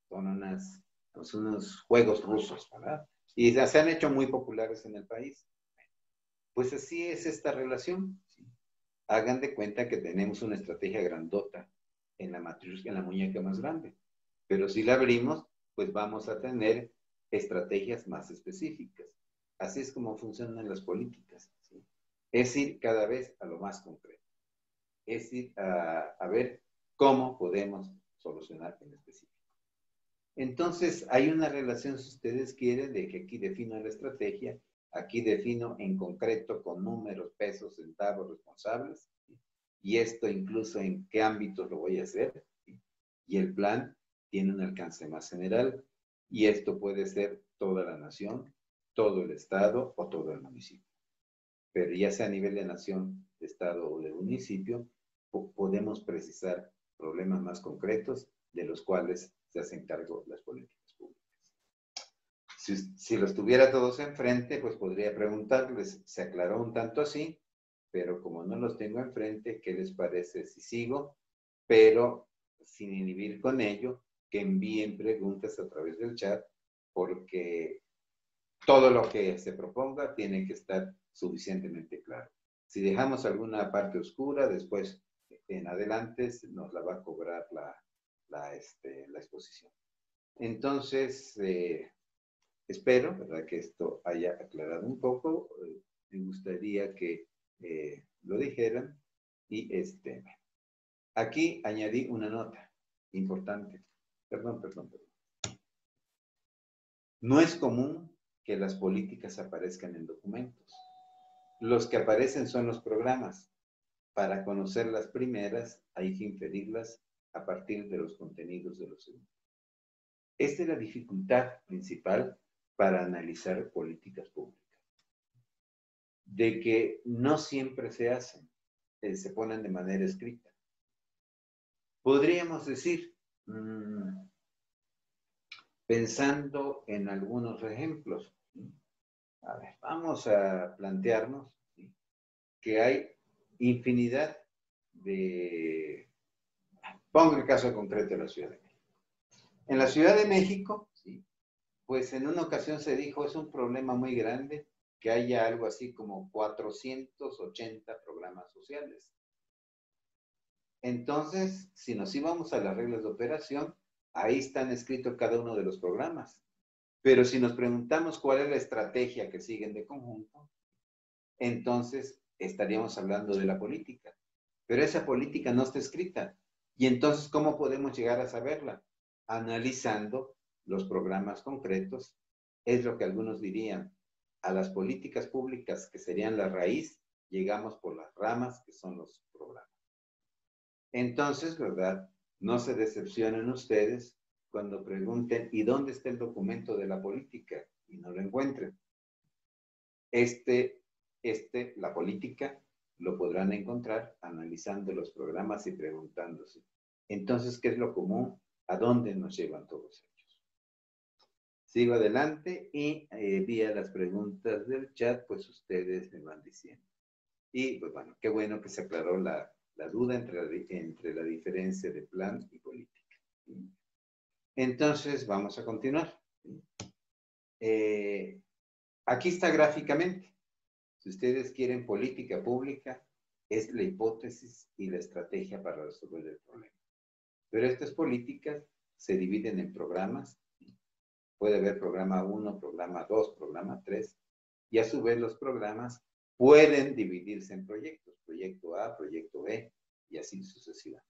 Son unos juegos rusos, ¿verdad? Y se han hecho muy populares en el país. Pues así es esta relación, ¿sí? Hagan de cuenta que tenemos una estrategia grandota en la matriushka, en la muñeca más grande. Pero si la abrimos, pues vamos a tener estrategias más específicas. Así es como funcionan las políticas, ¿sí? Es ir cada vez a lo más concreto. Es ir a ver cómo podemos solucionar en específico. Entonces, hay una relación, si ustedes quieren, de que aquí defino la estrategia, aquí defino en concreto con números, pesos, centavos, responsables, ¿sí? Y esto incluso en qué ámbitos lo voy a hacer, ¿sí? Y el plan tiene un alcance más general, y esto puede ser toda la nación, todo el estado o todo el municipio. Pero ya sea a nivel de nación, de estado o de municipio, podemos precisar problemas más concretos de los cuales se hacen cargo las políticas públicas. Si los tuviera todos enfrente, pues podría preguntarles, se aclaró un tanto así, pero como no los tengo enfrente, ¿qué les parece si sigo? Pero sin inhibir con ello, que envíen preguntas a través del chat, porque todo lo que se proponga tiene que estar suficientemente claro. Si dejamos alguna parte oscura, después en adelante nos la va a cobrar la exposición. Entonces, espero, ¿verdad?, que esto haya aclarado un poco. Me gustaría que lo dijeran. Y aquí añadí una nota importante. Perdón. No es común que las políticas aparezcan en documentos. Los que aparecen son los programas. Para conocer las primeras, hay que inferirlas a partir de los contenidos de los segundos. Esta es la dificultad principal para analizar políticas públicas. De que no siempre se hacen, se ponen de manera escrita. Podríamos decir, pensando en algunos ejemplos, a ver, vamos a plantearnos, ¿sí?, que hay infinidad de... Pongo el caso concreto de la Ciudad de México. En la Ciudad de México, ¿sí?, pues en una ocasión se dijo, es un problema muy grande que haya algo así como 480 programas sociales. Entonces, si nos íbamos a las reglas de operación, ahí están escritos cada uno de los programas. Pero si nos preguntamos cuál es la estrategia que siguen de conjunto, entonces estaríamos hablando de la política. Pero esa política no está escrita. Y entonces, ¿cómo podemos llegar a saberla? Analizando los programas concretos. Es lo que algunos dirían. A las políticas públicas, que serían la raíz, llegamos por las ramas, que son los programas. Entonces, ¿verdad?, no se decepcionen ustedes cuando pregunten, ¿y dónde está el documento de la política? Y no lo encuentren. La política lo podrán encontrar analizando los programas y preguntándose. Entonces, ¿qué es lo común? ¿A dónde nos llevan todos ellos? Sigo adelante y vía las preguntas del chat, pues ustedes me van diciendo. Y pues bueno, qué bueno que se aclaró la duda entre la diferencia de plan y política. Entonces, vamos a continuar. Aquí está gráficamente. Si ustedes quieren política pública, es la hipótesis y la estrategia para resolver el problema. Pero estas políticas se dividen en programas. Puede haber programa 1, programa 2, programa 3. y a su vez los programas pueden dividirse en proyectos, proyecto A, proyecto B, y así sucesivamente.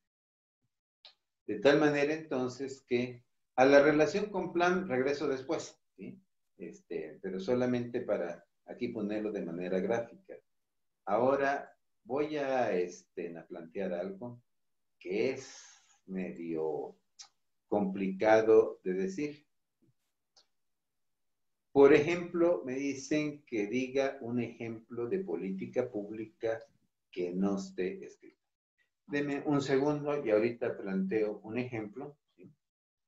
De tal manera entonces que a la relación con plan regreso después, ¿sí? Pero solamente para aquí ponerlo de manera gráfica. Ahora voy a plantear algo que es medio complicado de decir. Por ejemplo, me dicen que diga un ejemplo de política pública que no esté escrito. Deme un segundo y ahorita planteo un ejemplo, ¿sí?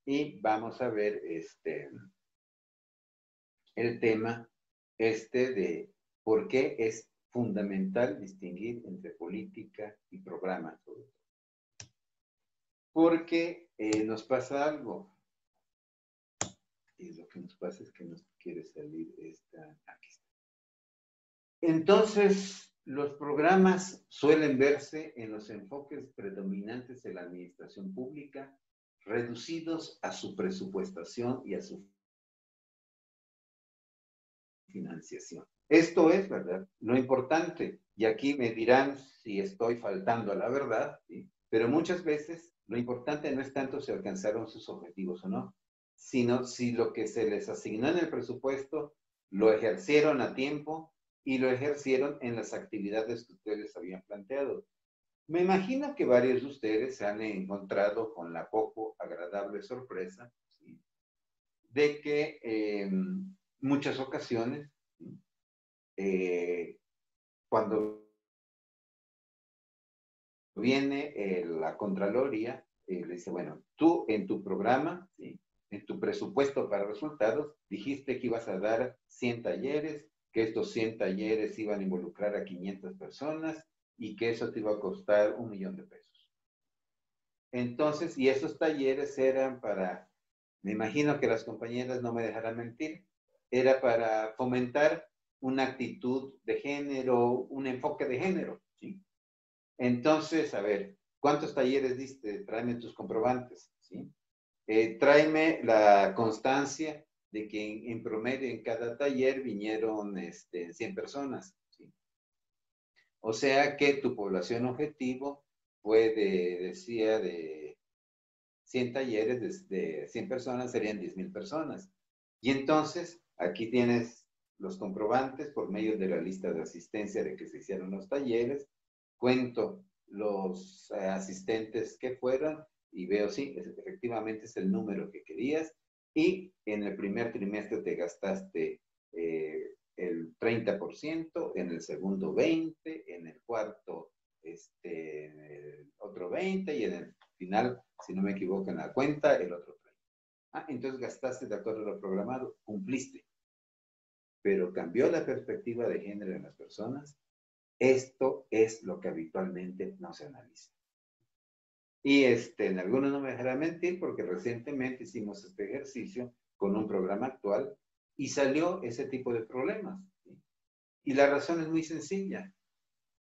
Y vamos a ver el tema de por qué es fundamental distinguir entre política y programa. Porque nos pasa algo. Y lo que nos pasa es que nos quiere salir aquí está. Entonces, los programas suelen verse en los enfoques predominantes de la administración pública, reducidos a su presupuestación y a su financiación. Esto es, ¿verdad?, lo importante. Y aquí me dirán si estoy faltando a la verdad, ¿sí? Pero muchas veces lo importante no es tanto si alcanzaron sus objetivos o no, sino si lo que se les asignó en el presupuesto lo ejercieron a tiempo y lo ejercieron en las actividades que ustedes habían planteado. Me imagino que varios de ustedes se han encontrado con la poco agradable sorpresa, ¿sí?, de que en muchas ocasiones, cuando viene la Contraloría, le dice, bueno, tú en tu programa, ¿sí?, en tu presupuesto para resultados, dijiste que ibas a dar 100 talleres, que estos 100 talleres iban a involucrar a 500 personas y que eso te iba a costar $1.000.000. Entonces, y esos talleres eran para, me imagino que las compañeras no me dejarán mentir, era para fomentar una actitud de género, un enfoque de género, ¿sí? Entonces, a ver, ¿cuántos talleres diste? Tráeme tus comprobantes, ¿sí? Tráeme la constancia de que en promedio en cada taller vinieron 100 personas, ¿sí? O sea que tu población objetivo fue decía de 100 talleres, de 100 personas serían 10,000 personas. Y entonces, aquí tienes los comprobantes por medio de la lista de asistencia de que se hicieron los talleres, cuento los asistentes que fueron y veo, sí, efectivamente es el número que querías, y en el primer trimestre te gastaste el 30%, en el segundo 20%, en el cuarto otro 20%, y en el final, si no me equivoco en la cuenta, el otro 30%. Entonces gastaste de acuerdo a lo programado, cumpliste. Pero cambió la perspectiva de género en las personas. Esto es lo que habitualmente no se analiza. Y en algunos no me dejará mentir porque recientemente hicimos este ejercicio con un programa actual y salió ese tipo de problemas, ¿sí? Y la razón es muy sencilla.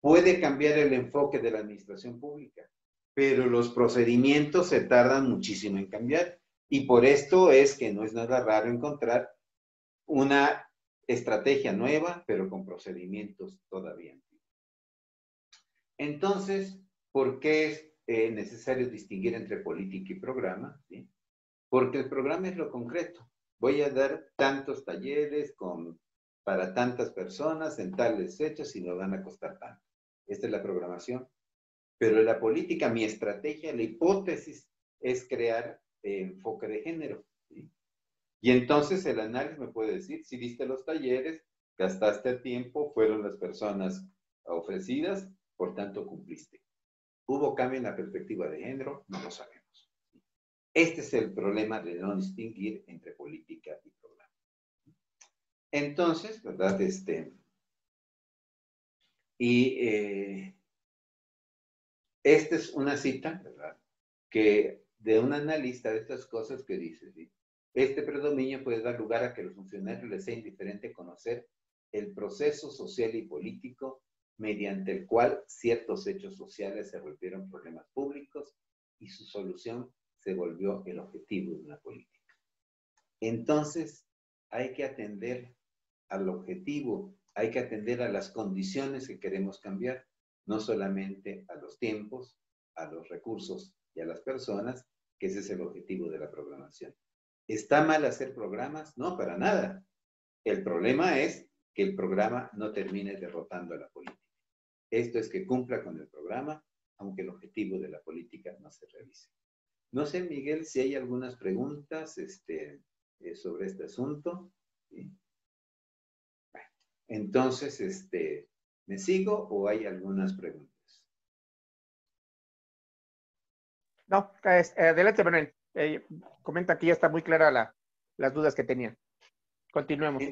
Puede cambiar el enfoque de la administración pública, pero los procedimientos se tardan muchísimo en cambiar. Y por esto es que no es nada raro encontrar una estrategia nueva, pero con procedimientos todavía antiguos. Entonces, ¿por qué es necesario distinguir entre política y programa? ¿Sí? Porque el programa es lo concreto. Voy a dar tantos talleres para tantas personas en tales fechas y nos van a costar tanto. Esta es la programación. Pero en la política, mi estrategia, la hipótesis es crear enfoque de género, ¿sí? Y entonces el análisis me puede decir, si diste los talleres, gastaste a tiempo, fueron las personas ofrecidas, por tanto cumpliste. ¿Hubo cambio en la perspectiva de género? No lo sabemos. Este es el problema de no distinguir entre política y programa. Entonces, ¿verdad? Esta es una cita, ¿verdad?, que de un analista de estas cosas que dice, ¿sí?, este predominio puede dar lugar a que a los funcionarios les sea indiferente conocer el proceso social y político mediante el cual ciertos hechos sociales se volvieron problemas públicos y su solución se volvió el objetivo de una política. Entonces, hay que atender al objetivo, hay que atender a las condiciones que queremos cambiar, no solamente a los tiempos, a los recursos y a las personas, que ese es el objetivo de la programación. ¿Está mal hacer programas? No, para nada. El problema es que el programa no termine derrotando a la política. Esto es que cumpla con el programa, aunque el objetivo de la política no se realice. No sé, Miguel, si hay algunas preguntas sobre este asunto. ¿Sí? Bueno, entonces, ¿me sigo o hay algunas preguntas? No, adelante, Manuel. Comenta que ya está muy clara las dudas que tenían. Continuemos.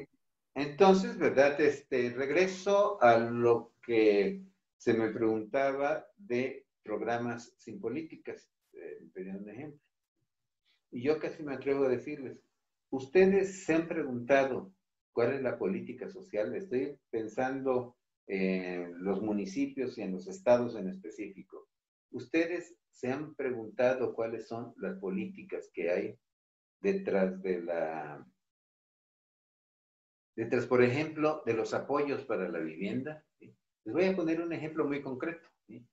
Entonces, ¿verdad? Regreso a lo que se me preguntaba de programas sin políticas. Me pedían un ejemplo. Y yo casi me atrevo a decirles, ¿ustedes se han preguntado cuál es la política social? Estoy pensando en los municipios y en los estados en específico. ¿Ustedes se han preguntado cuáles son las políticas que hay detrás por ejemplo, de los apoyos para la vivienda? ¿Sí? Les voy a poner un ejemplo muy concreto. ¿Sí?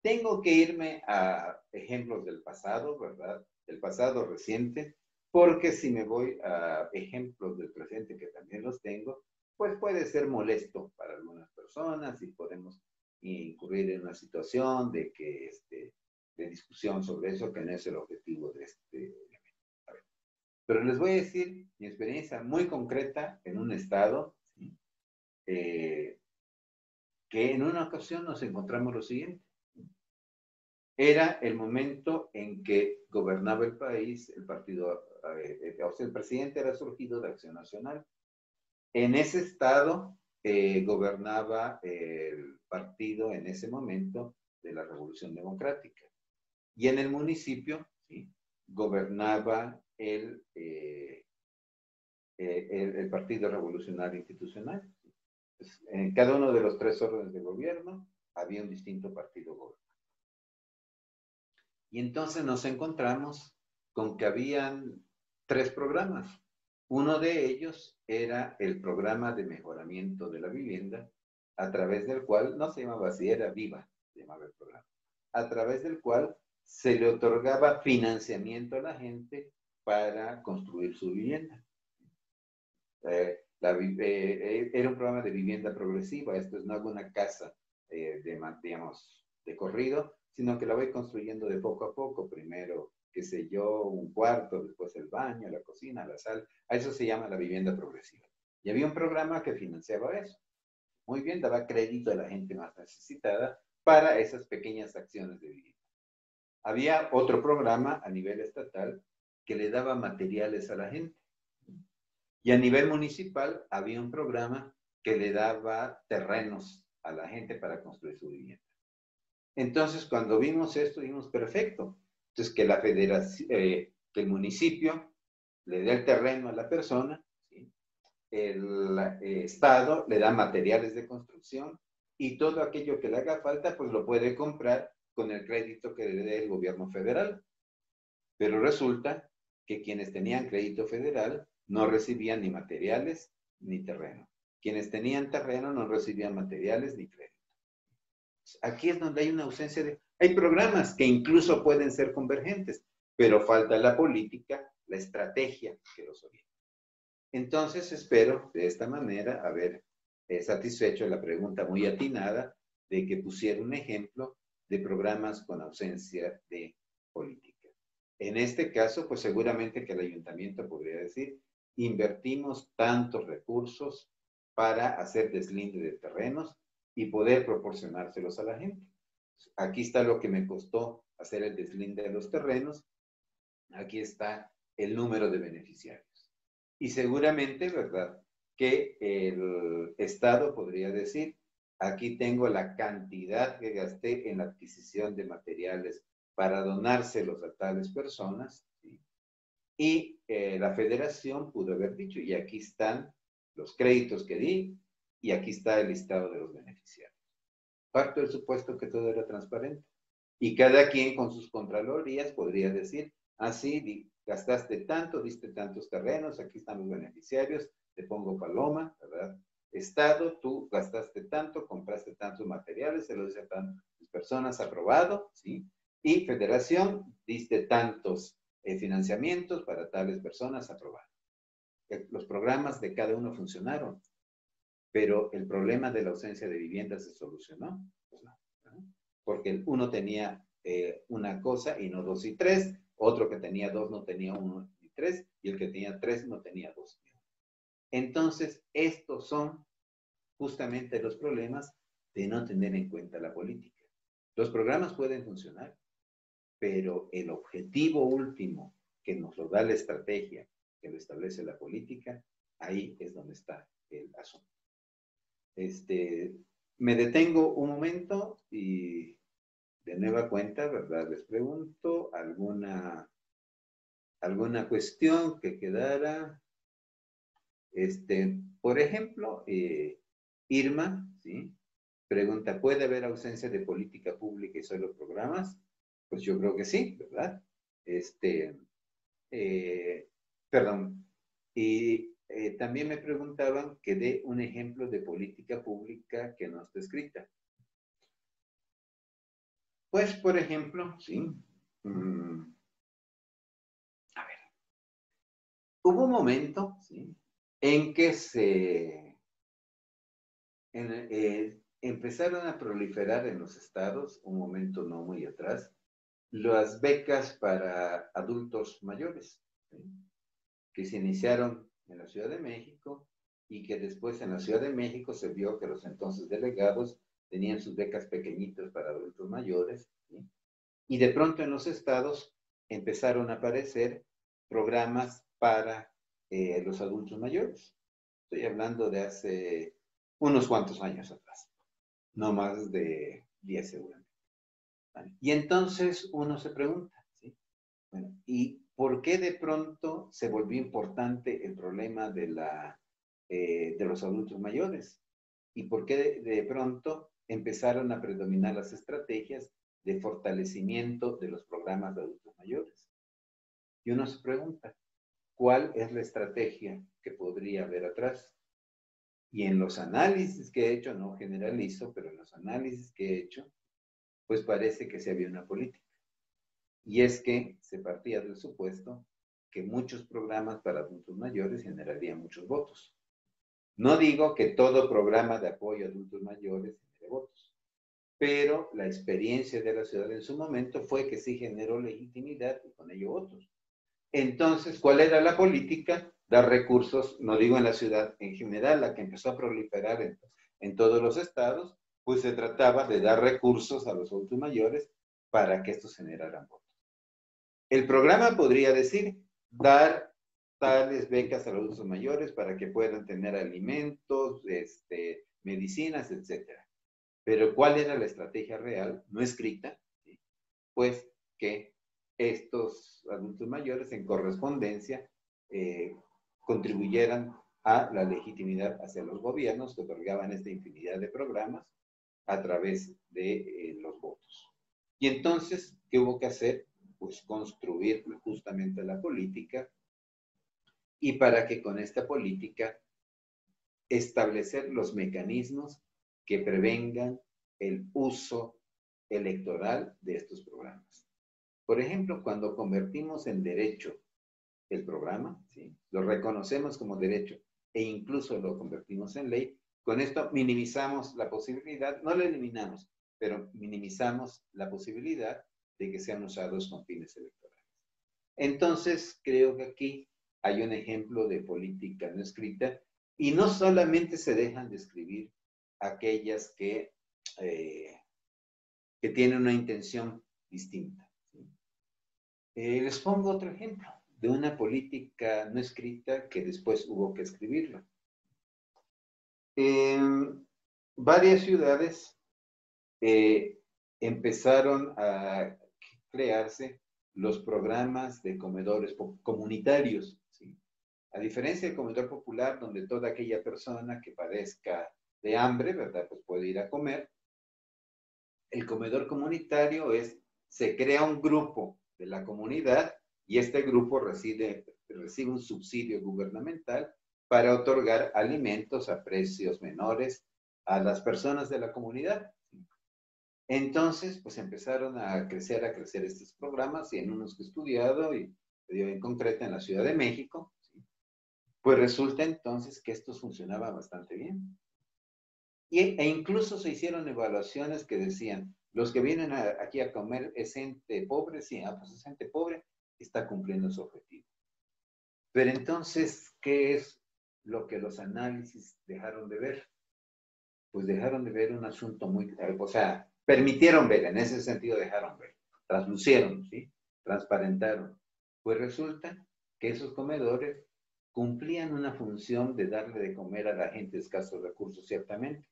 Tengo que irme a ejemplos del pasado, ¿verdad? Del pasado reciente, porque si me voy a ejemplos del presente, que también los tengo, pues puede ser molesto para algunas personas y podemos incurrir en una situación de discusión sobre eso, que no es el objetivo de Pero les voy a decir mi experiencia muy concreta en un estado, ¿sí? Que en una ocasión nos encontramos lo siguiente. Era el momento en que gobernaba el país, el partido, o sea, el presidente era surgido de Acción Nacional. En ese estado gobernaba el partido en ese momento de la Revolución Democrática. Y en el municipio, ¿sí?, gobernaba el Partido Revolucionario Institucional. Pues, en cada uno de los tres órdenes de gobierno había un distinto partido gobernante. Y entonces nos encontramos con que habían tres programas. Uno de ellos era el programa de mejoramiento de la vivienda, a través del cual, no se llamaba así, era Viva, se llamaba el programa, a través del cual se le otorgaba financiamiento a la gente para construir su vivienda. Era un programa de vivienda progresiva. Esto es, no hago una casa de corrido, sino que la voy construyendo de poco a poco. Primero, qué sé yo, un cuarto, después el baño, la cocina, la sala. A eso se llama la vivienda progresiva. Y había un programa que financiaba eso. Muy bien, daba crédito a la gente más necesitada para esas pequeñas acciones de vivienda. Había otro programa a nivel estatal que le daba materiales a la gente. Y a nivel municipal había un programa que le daba terrenos a la gente para construir su vivienda. Entonces, cuando vimos esto, dijimos, perfecto. Entonces, que la federación, que el municipio le dé el terreno a la persona, ¿sí? El Estado le da materiales de construcción y todo aquello que le haga falta, pues lo puede comprar con el crédito que le dé el gobierno federal. Pero resulta que quienes tenían crédito federal no recibían ni materiales ni terreno. Quienes tenían terreno no recibían materiales ni crédito. Aquí es donde hay una ausencia de... Hay programas que incluso pueden ser convergentes, pero falta la política, la estrategia que los orienta. Entonces espero de esta manera haber satisfecho la pregunta muy atinada de que pusiera un ejemplo de programas con ausencia de política. En este caso, pues seguramente que el ayuntamiento podría decir, invertimos tantos recursos para hacer deslinde de terrenos y poder proporcionárselos a la gente. Aquí está lo que me costó hacer el deslinde de los terrenos. Aquí está el número de beneficiarios. Y seguramente, ¿verdad?, que el Estado podría decir, aquí tengo la cantidad que gasté en la adquisición de materiales para donárselos a tales personas, ¿sí? Y la federación pudo haber dicho, y aquí están los créditos que di, y aquí está el listado de los beneficiarios. Parto del supuesto que todo era transparente. Y cada quien con sus contralorías podría decir, ah, sí, gastaste tanto, diste tantos terrenos, aquí están los beneficiarios, te pongo paloma, ¿verdad? Estado, tú gastaste tanto, compraste tantos materiales, se lo dice a tantas personas, aprobado, ¿sí? Y federación, diste tantos financiamientos para tales personas, aprobado. Los programas de cada uno funcionaron, pero el problema de la ausencia de vivienda se solucionó. Pues no, ¿no? Porque uno tenía una cosa y no 2 y 3, otro que tenía 2 no tenía 1 y 3, y el que tenía 3 no tenía 2 y 1. Entonces, estos son justamente los problemas de no tener en cuenta la política. Los programas pueden funcionar, pero el objetivo último que nos lo da la estrategia, que lo establece la política, ahí es donde está el asunto. Me detengo un momento y de nueva cuenta, ¿verdad? Les pregunto alguna cuestión que quedara. Por ejemplo, Irma, ¿sí? Pregunta, ¿puede haber ausencia de política pública y solo programas? Pues yo creo que sí, ¿verdad? Perdón. Y también me preguntaban que dé un ejemplo de política pública que no está escrita. Pues, por ejemplo, sí. A ver. Hubo un momento, ¿sí?, en que empezaron a proliferar en los estados, un momento no muy atrás, las becas para adultos mayores, ¿sí?, que se iniciaron en la Ciudad de México y que después en la Ciudad de México se vio que los entonces delegados tenían sus becas pequeñitas para adultos mayores, ¿sí?, y de pronto en los estados empezaron a aparecer programas para los adultos mayores. Estoy hablando de hace unos cuantos años atrás, no más de 10 seguramente. ¿Vale? Y entonces uno se pregunta, ¿sí? Bueno, ¿y por qué de pronto se volvió importante el problema de los adultos mayores? ¿Y por qué de pronto empezaron a predominar las estrategias de fortalecimiento de los programas de adultos mayores? Y uno se pregunta, ¿cuál es la estrategia que podría haber atrás? Y en los análisis que he hecho, no generalizo, pero en los análisis que he hecho, pues parece que sí había una política. Y es que se partía del supuesto que muchos programas para adultos mayores generarían muchos votos. No digo que todo programa de apoyo a adultos mayores genere votos, pero la experiencia de la ciudad en su momento fue que sí generó legitimidad y con ello votos. Entonces, ¿cuál era la política? Dar recursos, no digo en la ciudad, en general, la que empezó a proliferar en todos los estados, pues se trataba de dar recursos a los adultos mayores para que estos generaran votos. El programa podría decir, dar tales becas a los adultos mayores para que puedan tener alimentos, medicinas, etc. Pero ¿cuál era la estrategia real? No escrita, ¿sí? Pues que estos adultos mayores en correspondencia contribuyeran a la legitimidad hacia los gobiernos que otorgaban esta infinidad de programas a través de los votos. Y entonces, ¿qué hubo que hacer? Pues construir justamente la política, y para que con esta política establecer los mecanismos que prevengan el uso electoral de estos programas. Por ejemplo, cuando convertimos en derecho el programa, ¿sí?, lo reconocemos como derecho e incluso lo convertimos en ley, con esto minimizamos la posibilidad, no la eliminamos, pero minimizamos la posibilidad de que sean usados con fines electorales. Entonces, creo que aquí hay un ejemplo de política no escrita, y no solamente se dejan de escribir aquellas que tienen una intención distinta, ¿sí? Les pongo otro ejemplo de una política no escrita que después hubo que escribirla. En varias ciudades empezaron a crearse los programas de comedores comunitarios, ¿sí? A diferencia del comedor popular, donde toda aquella persona que padezca de hambre, ¿verdad?, pues puede ir a comer. El comedor comunitario se crea un grupo de la comunidad y este grupo recibe un subsidio gubernamental para otorgar alimentos a precios menores a las personas de la comunidad. Entonces, pues empezaron a crecer estos programas, y en unos que he estudiado, y en concreto en la Ciudad de México, ¿sí? Pues resulta entonces que estos funcionaban bastante bien. E incluso se hicieron evaluaciones que decían, los que vienen aquí a comer es gente pobre, sí, pues es gente pobre, está cumpliendo su objetivo. Pero entonces, ¿qué es lo que los análisis dejaron de ver? Pues dejaron de ver un asunto muy, o sea, permitieron ver, en ese sentido dejaron ver, traslucieron, ¿sí? Transparentaron. Pues resulta que esos comedores cumplían una función de darle de comer a la gente de escasos recursos, ciertamente.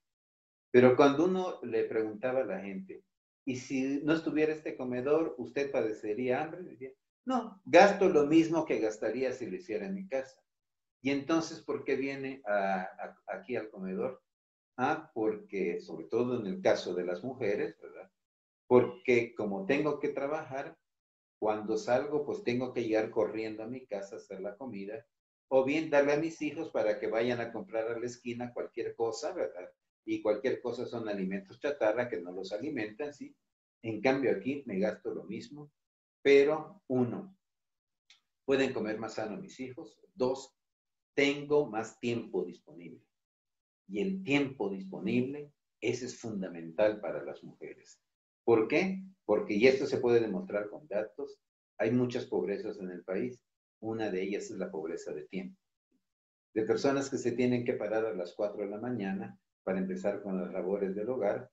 Pero cuando uno le preguntaba a la gente, ¿y si no estuviera este comedor, usted padecería hambre? Decía, no, gasto lo mismo que gastaría si lo hiciera en mi casa. Y entonces, ¿por qué viene aquí al comedor? Porque, sobre todo en el caso de las mujeres, ¿verdad? Porque como tengo que trabajar, cuando salgo, pues tengo que llegar corriendo a mi casa a hacer la comida, o bien darle a mis hijos para que vayan a comprar a la esquina cualquier cosa, ¿verdad? Y cualquier cosa son alimentos chatarra que no los alimentan, ¿sí? En cambio aquí me gasto lo mismo, pero uno, pueden comer más sano mis hijos. Dos, tengo más tiempo disponible. Y el tiempo disponible, ese es fundamental para las mujeres. ¿Por qué? Porque, y esto se puede demostrar con datos, hay muchas pobrezas en el país. Una de ellas es la pobreza de tiempo. De personas que se tienen que parar a las 4 de la mañana para empezar con las labores del hogar,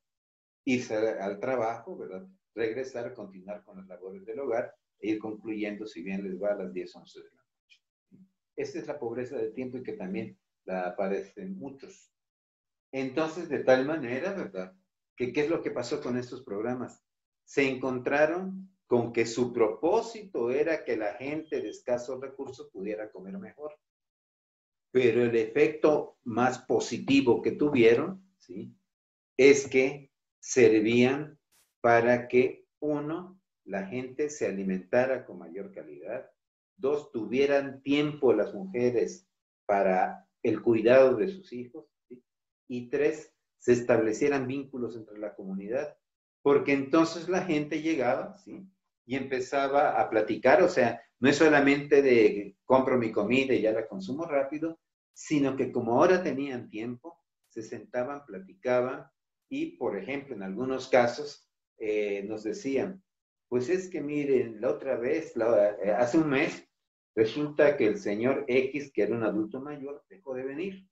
irse al trabajo, ¿verdad? Regresar, continuar con las labores del hogar e ir concluyendo, si bien les va, a las 10, 11 de la noche. Esta es la pobreza de tiempo, y que también la padecen muchos. Entonces, de tal manera, ¿verdad? ¿Qué es lo que pasó con estos programas? Se encontraron con que su propósito era que la gente de escasos recursos pudiera comer mejor. Pero el efecto más positivo que tuvieron, ¿sí? Es que servían para que, uno, la gente se alimentara con mayor calidad. Dos, tuvieran tiempo las mujeres para el cuidado de sus hijos, ¿sí? Y tres, se establecieran vínculos entre la comunidad, porque entonces la gente llegaba, ¿sí? Y empezaba a platicar, o sea, no es solamente de compro mi comida y ya la consumo rápido, sino que como ahora tenían tiempo, se sentaban, platicaban, y, por ejemplo, en algunos casos nos decían, pues es que miren, la otra vez, hace un mes, resulta que el señor X, que era un adulto mayor, dejó de venir.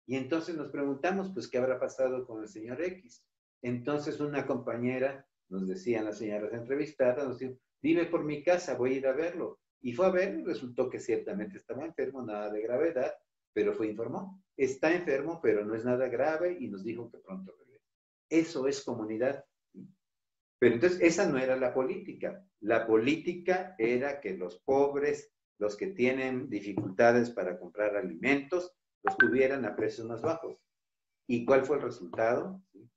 Y entonces nos preguntamos, pues, ¿qué habrá pasado con el señor X? Entonces una compañera, nos decían las señoras entrevistadas, nos dijo, vive por mi casa, voy a ir a verlo. Y fue a verlo y resultó que ciertamente estaba enfermo, nada de gravedad, pero informó, está enfermo, pero no es nada grave, y nos dijo que pronto regresa. Eso es comunidad. Pero entonces esa no era la política. La política era que los pobres, los que tienen dificultades para comprar alimentos, los tuvieran a precios más bajos. ¿Y cuál fue el resultado? ¿Sí?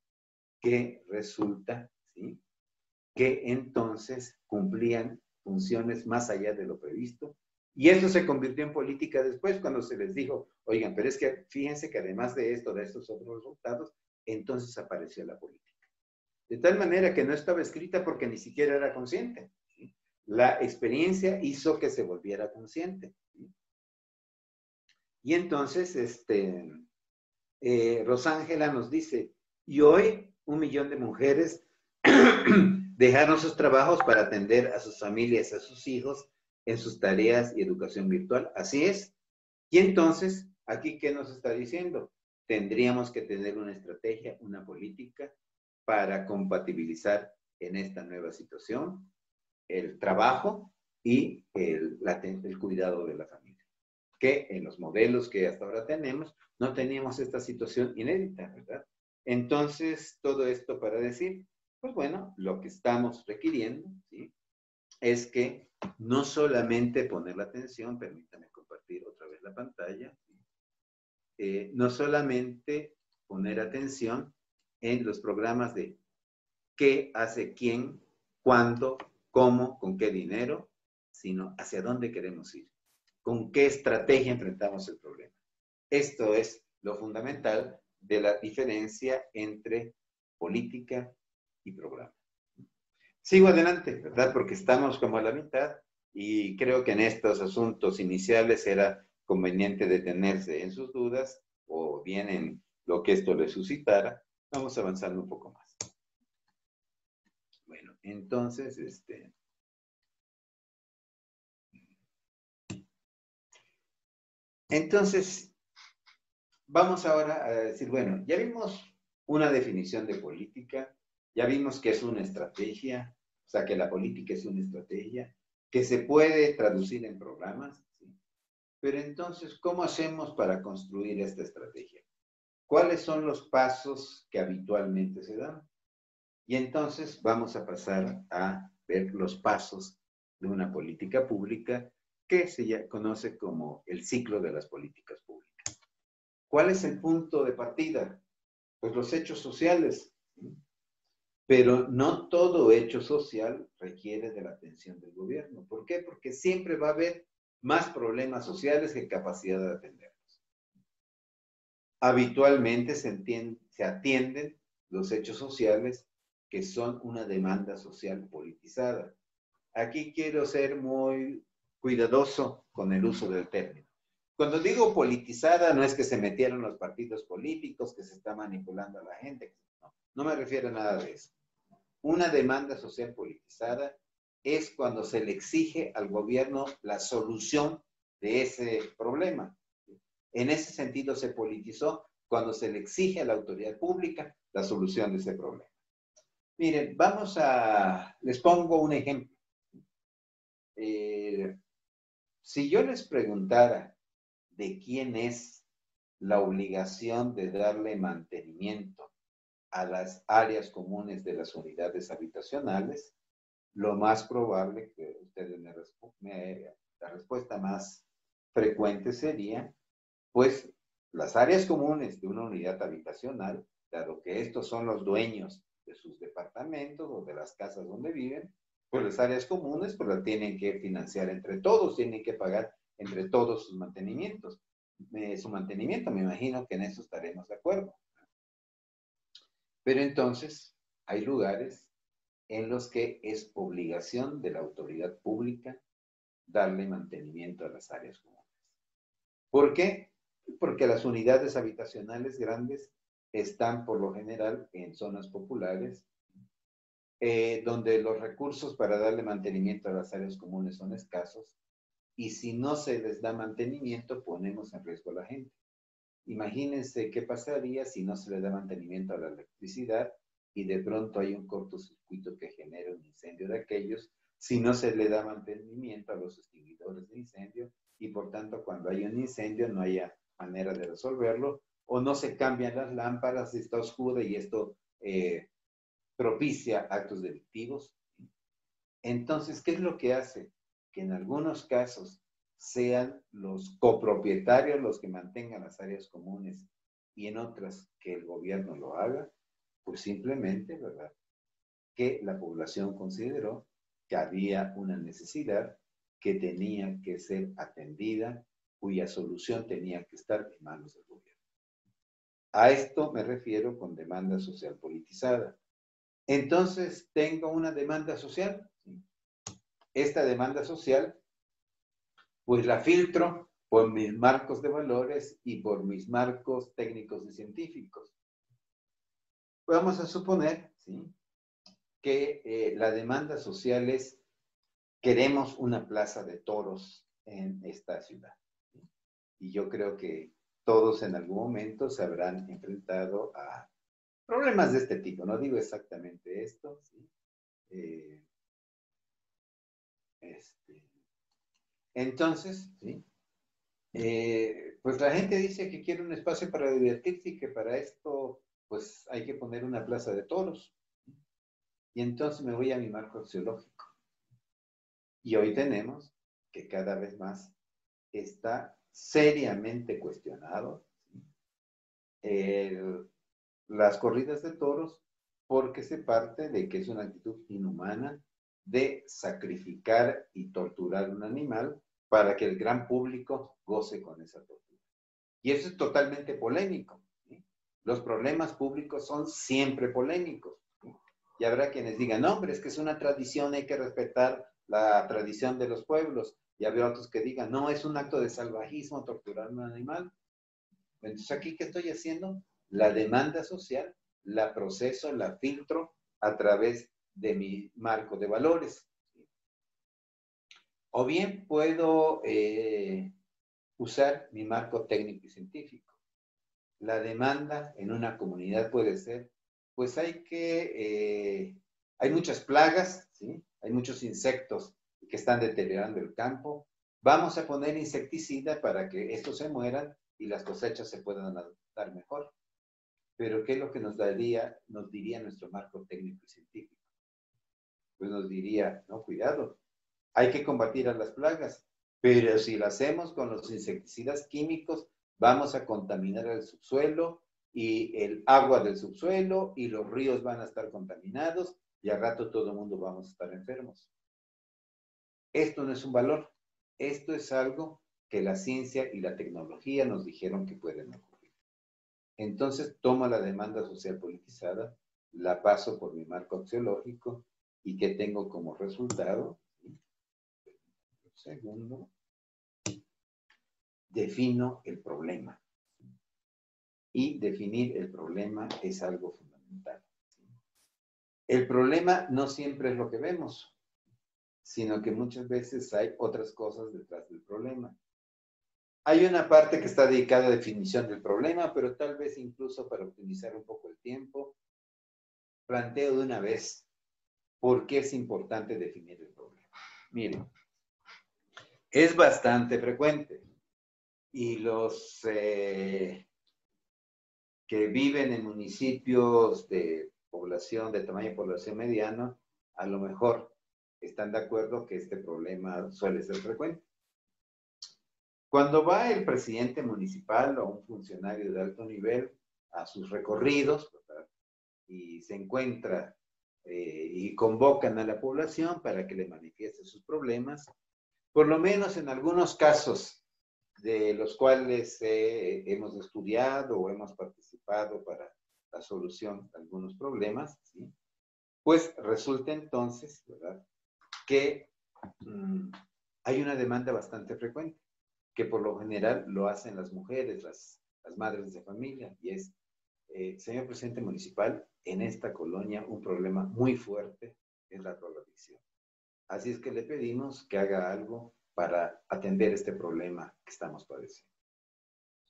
Que resulta, ¿sí?, que entonces cumplían funciones más allá de lo previsto. Y eso se convirtió en política después, cuando se les dijo, oigan, pero es que fíjense que además de esto, de estos otros resultados, entonces apareció la política. De tal manera que no estaba escrita porque ni siquiera era consciente, ¿sí? La experiencia hizo que se volviera consciente, ¿sí? Y entonces, Rosángela nos dice, y hoy 1 millón de mujeres dejaron sus trabajos para atender a sus familias, a sus hijos, en sus tareas y educación virtual. Así es. Y entonces, ¿aquí qué nos está diciendo? Tendríamos que tener una estrategia, una política para compatibilizar en esta nueva situación el trabajo y el cuidado de la familia. Que en los modelos que hasta ahora tenemos, no teníamos esta situación inédita, ¿verdad? Entonces, todo esto para decir, pues bueno, lo que estamos requiriendo, ¿sí?, es que no solamente poner la atención, permítame compartir otra vez la pantalla, ¿sí? No solamente poner atención en los programas de qué hace quién, cuándo, cómo, con qué dinero, sino hacia dónde queremos ir, con qué estrategia enfrentamos el problema. Esto es lo fundamental de la diferencia entre política y programa. Sigo adelante, ¿verdad? Porque estamos como a la mitad y creo que en estos asuntos iniciales era conveniente detenerse en sus dudas o bien en lo que esto le suscitara. Vamos avanzando un poco más. Bueno, entonces, vamos ahora a decir, bueno, ya vimos una definición de política, ya vimos que es una estrategia, o sea, que la política es una estrategia, que se puede traducir en programas, ¿sí? Pero entonces, ¿cómo hacemos para construir esta estrategia? ¿Cuáles son los pasos que habitualmente se dan? Y entonces vamos a pasar a ver los pasos de una política pública que se ya conoce como el ciclo de las políticas públicas. ¿Cuál es el punto de partida? Pues los hechos sociales. Pero no todo hecho social requiere de la atención del gobierno. ¿Por qué? Porque siempre va a haber más problemas sociales que capacidad de atenderlos. Habitualmente se atienden los hechos sociales que son una demanda social politizada. Aquí quiero ser muy cuidadoso con el uso del término. Cuando digo politizada, no es que se metieron los partidos políticos, que se está manipulando a la gente. No me refiero a nada de eso. Una demanda social politizada es cuando se le exige al gobierno la solución de ese problema. En ese sentido se politizó cuando se le exige a la autoridad pública la solución de ese problema. Miren, les pongo un ejemplo. Si yo les preguntara de quién es la obligación de darle mantenimiento a las áreas comunes de las unidades habitacionales, lo más probable que ustedes la respuesta más frecuente sería, pues, las áreas comunes de una unidad habitacional, dado que estos son los dueños de sus departamentos o de las casas donde viven, pues las áreas comunes pues las tienen que financiar entre todos, tienen que pagar entre todos sus mantenimientos. Su mantenimiento, me imagino que en eso estaremos de acuerdo. Pero entonces hay lugares en los que es obligación de la autoridad pública darle mantenimiento a las áreas comunes. ¿Por qué? Porque las unidades habitacionales grandes están por lo general en zonas populares, donde los recursos para darle mantenimiento a las áreas comunes son escasos, y si no se les da mantenimiento, ponemos en riesgo a la gente. Imagínense qué pasaría si no se le da mantenimiento a la electricidad y de pronto hay un cortocircuito que genera un incendio de aquellos, si no se le da mantenimiento a los extinguidores de incendio y por tanto cuando hay un incendio no haya manera de resolverlo o no se cambian las lámparas, está oscura y esto propicia actos delictivos. Entonces, ¿qué es lo que hace? Que en algunos casos sean los copropietarios los que mantengan las áreas comunes y en otras que el gobierno lo haga, pues simplemente, ¿verdad?, que la población consideró que había una necesidad que tenía que ser atendida, cuya solución tenía que estar en manos del gobierno. A esto me refiero con demanda social politizada. Entonces, ¿tengo una demanda social? Esta demanda social pues la filtro por mis marcos de valores y por mis marcos técnicos y científicos. Vamos a suponer, ¿sí?, que la demanda social es, queremos una plaza de toros en esta ciudad. ¿Sí? Y yo creo que todos en algún momento se habrán enfrentado a problemas de este tipo. No digo exactamente esto, ¿sí? Entonces, ¿sí?, pues la gente dice que quiere un espacio para divertirse y que para esto pues hay que poner una plaza de toros. Y entonces me voy a mi marco axiológico. Y hoy tenemos que cada vez más está seriamente cuestionado, ¿sí?, las corridas de toros, porque se parte de que es una actitud inhumana de sacrificar y torturar un animal para que el gran público goce con esa tortura. Y eso es totalmente polémico, ¿sí? Los problemas públicos son siempre polémicos, ¿sí? Y habrá quienes digan, no, hombre, es que es una tradición, hay que respetar la tradición de los pueblos. Y habrá otros que digan, no, es un acto de salvajismo torturar a un animal. Entonces, ¿aquí qué estoy haciendo? La demanda social, la proceso, la filtro a través de mi marco de valores. O bien puedo usar mi marco técnico y científico. La demanda en una comunidad puede ser, pues hay muchas plagas, ¿sí? Hay muchos insectos que están deteriorando el campo. Vamos a poner insecticida para que estos se mueran y las cosechas se puedan dar mejor. Pero ¿qué es lo que nos diría nuestro marco técnico y científico? Pues nos diría, no, cuidado, hay que combatir a las plagas, pero si lo hacemos con los insecticidas químicos, vamos a contaminar el subsuelo y el agua del subsuelo y los ríos van a estar contaminados y al rato todo el mundo vamos a estar enfermos. Esto no es un valor, esto es algo que la ciencia y la tecnología nos dijeron que pueden ocurrir. Entonces tomo la demanda social politizada, la paso por mi marco axiológico y ¿qué tengo como resultado? Segundo, defino el problema. Y definir el problema es algo fundamental. El problema no siempre es lo que vemos, sino que muchas veces hay otras cosas detrás del problema. Hay una parte que está dedicada a definición del problema, pero tal vez incluso para optimizar un poco el tiempo, planteo de una vez por qué es importante definir el problema. Miren, es bastante frecuente y los que viven en municipios de población, de tamaño de población mediano, a lo mejor están de acuerdo que este problema suele ser frecuente. Cuando va el presidente municipal o un funcionario de alto nivel a sus recorridos, ¿verdad? Y se encuentra y convocan a la población para que le manifieste sus problemas, por lo menos en algunos casos de los cuales hemos estudiado o hemos participado para la solución de algunos problemas, ¿sí? Pues resulta entonces, ¿verdad?, que hay una demanda bastante frecuente, que por lo general lo hacen las mujeres, las madres de familia, y es, señor presidente municipal, en esta colonia un problema muy fuerte es la drogadicción. Así es que le pedimos que haga algo para atender este problema que estamos padeciendo.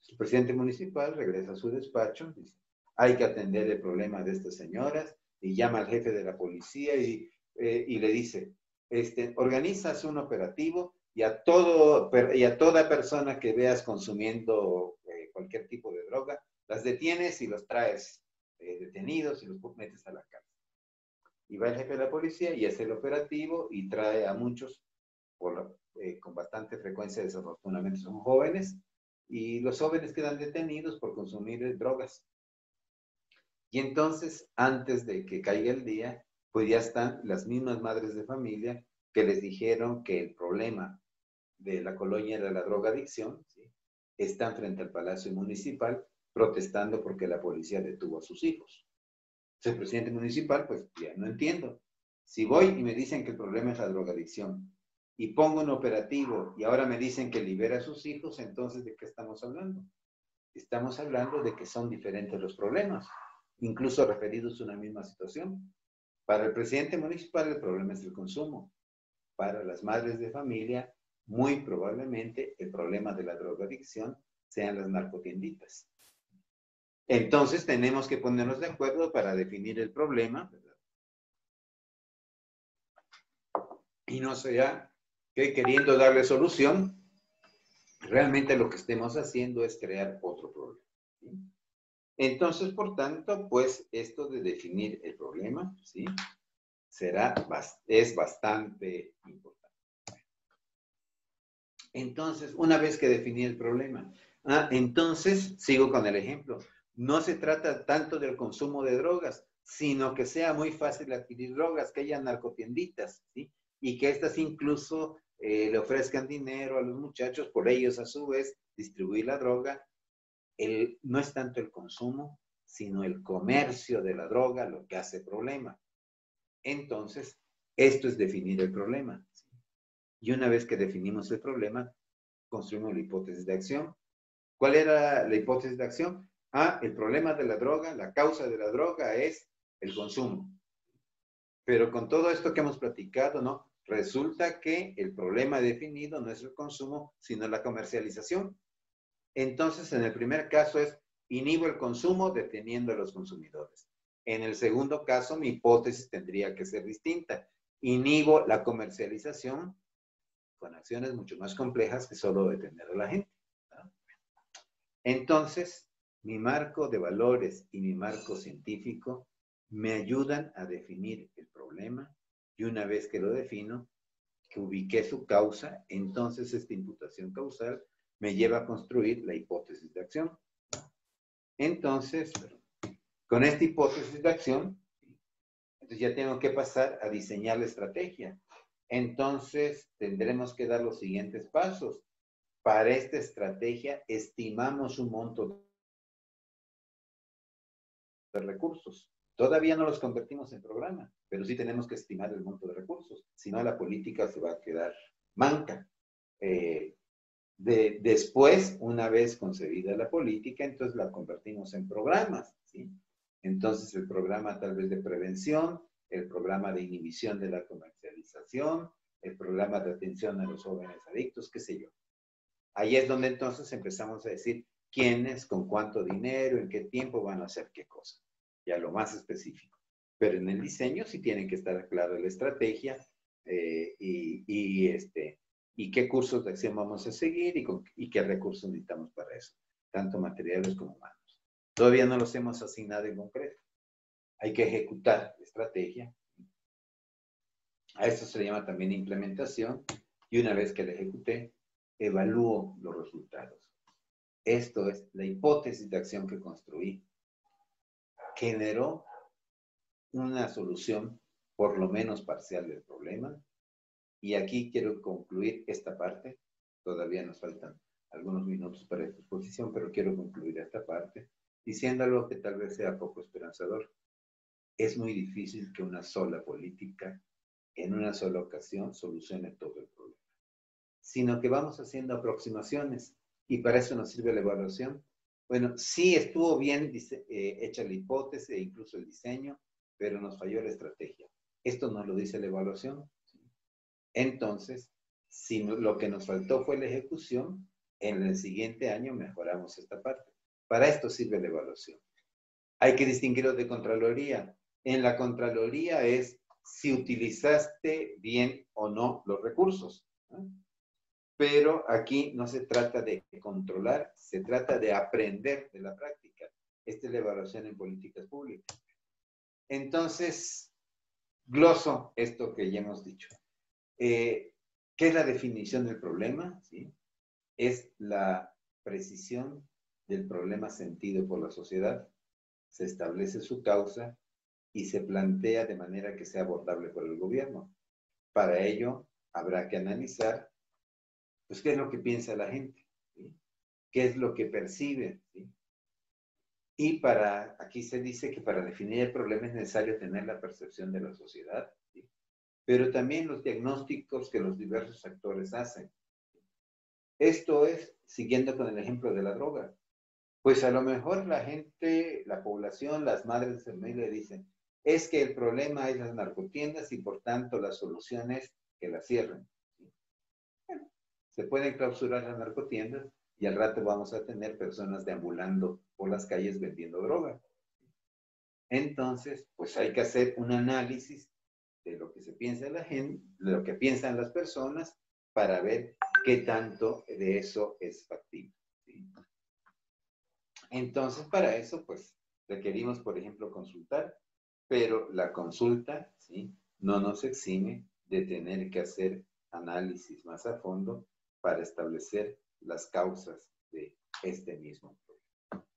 El presidente municipal regresa a su despacho, dice, hay que atender el problema de estas señoras, y llama al jefe de la policía y le dice, organizas un operativo y a toda persona que veas consumiendo cualquier tipo de droga, las detienes y los traes detenidos y los metes a la cárcel. Y va el jefe de la policía y hace el operativo y trae a muchos, con bastante frecuencia, desafortunadamente son jóvenes, y los jóvenes quedan detenidos por consumir drogas. Y entonces, antes de que caiga el día, pues ya están las mismas madres de familia que les dijeron que el problema de la colonia era la drogadicción, ¿sí? Están frente al Palacio Municipal protestando porque la policía detuvo a sus hijos. El presidente municipal, pues ya no entiendo. Si voy y me dicen que el problema es la drogadicción y pongo un operativo y ahora me dicen que libera a sus hijos, entonces ¿de qué estamos hablando? Estamos hablando de que son diferentes los problemas, incluso referidos a una misma situación. Para el presidente municipal el problema es el consumo. Para las madres de familia, muy probablemente el problema de la drogadicción sean las narcotienditas. Entonces tenemos que ponernos de acuerdo para definir el problema, ¿verdad? Y no sea que queriendo darle solución, realmente lo que estemos haciendo es crear otro problema, ¿sí? Entonces, por tanto, pues esto de definir el problema, ¿sí?, es bastante importante. Entonces, una vez que definí el problema, entonces sigo con el ejemplo. No se trata tanto del consumo de drogas, sino que sea muy fácil adquirir drogas, que haya narcotienditas, ¿sí? Y que estas incluso le ofrezcan dinero a los muchachos, por ellos a su vez distribuir la droga no es tanto el consumo, sino el comercio de la droga lo que hace problema. Entonces, esto es definir el problema. Y una vez que definimos el problema, construimos la hipótesis de acción. ¿Cuál era la hipótesis de acción? El problema de la droga, la causa de la droga es el consumo. Pero con todo esto que hemos platicado, ¿no? Resulta que el problema definido no es el consumo, sino la comercialización. Entonces, en el primer caso es inhibo el consumo deteniendo a los consumidores. En el segundo caso, mi hipótesis tendría que ser distinta. Inhibo la comercialización con acciones mucho más complejas que solo detener a la gente, ¿no? Entonces, mi marco de valores y mi marco científico me ayudan a definir el problema y una vez que lo defino, que ubiqué su causa, entonces esta imputación causal me lleva a construir la hipótesis de acción. Entonces, con esta hipótesis de acción, entonces ya tengo que pasar a diseñar la estrategia. Entonces, tendremos que dar los siguientes pasos. Para esta estrategia, estimamos un monto de recursos. Todavía no los convertimos en programa, pero sí tenemos que estimar el monto de recursos. Si no, la política se va a quedar manca. Después, una vez concebida la política, entonces la convertimos en programas, ¿sí? Entonces, el programa tal vez de prevención, el programa de inhibición de la comercialización, el programa de atención a los jóvenes adictos, qué sé yo. Ahí es donde entonces empezamos a decir quiénes, con cuánto dinero, en qué tiempo van a hacer qué cosa. Ya lo más específico. Pero en el diseño sí tiene que estar clara la estrategia y qué cursos de acción vamos a seguir y qué recursos necesitamos para eso, tanto materiales como humanos. Todavía no los hemos asignado en concreto. Hay que ejecutar la estrategia. A esto se le llama también implementación y una vez que la ejecuté, evalúo los resultados. Esto es la hipótesis de acción que construí. Generó una solución por lo menos parcial del problema. Y aquí quiero concluir esta parte. Todavía nos faltan algunos minutos para esta exposición, pero quiero concluir esta parte diciendo algo que tal vez sea poco esperanzador. Es muy difícil que una sola política, en una sola ocasión, solucione todo el problema, sino que vamos haciendo aproximaciones y para eso nos sirve la evaluación. Bueno, sí estuvo bien hecha la hipótesis e incluso el diseño, pero nos falló la estrategia. Esto nos lo dice la evaluación. Entonces, si lo que nos faltó fue la ejecución, en el siguiente año mejoramos esta parte. Para esto sirve la evaluación. Hay que distinguirlo de Contraloría. En la Contraloría es si utilizaste bien o no los recursos, ¿no? Pero aquí no se trata de controlar, se trata de aprender de la práctica. Esta es la evaluación en políticas públicas. Entonces, gloso esto que ya hemos dicho. ¿Qué es la definición del problema? ¿Sí? Es la precisión del problema sentido por la sociedad, se establece su causa y se plantea de manera que sea abordable por el gobierno. Para ello, habrá que analizar, pues, qué es lo que piensa la gente, ¿sí? ¿Qué es lo que percibe? ¿Sí? Y aquí se dice que para definir el problema es necesario tener la percepción de la sociedad, ¿sí? Pero también los diagnósticos que los diversos actores hacen. Esto es, siguiendo con el ejemplo de la droga, pues a lo mejor la gente, la población, las madres de familia dicen, es que el problema es las narcotiendas y por tanto la solución es que las cierren. Bueno, se pueden clausurar las narcotiendas y al rato vamos a tener personas deambulando por las calles vendiendo droga. Entonces, pues hay que hacer un análisis de lo que se piensa la gente, de lo que piensan las personas, para ver qué tanto de eso es factible, ¿sí? Entonces, para eso, pues, requerimos, por ejemplo, consultar, pero la consulta, ¿sí?, no nos exime de tener que hacer análisis más a fondo para establecer las causas de este mismo problema.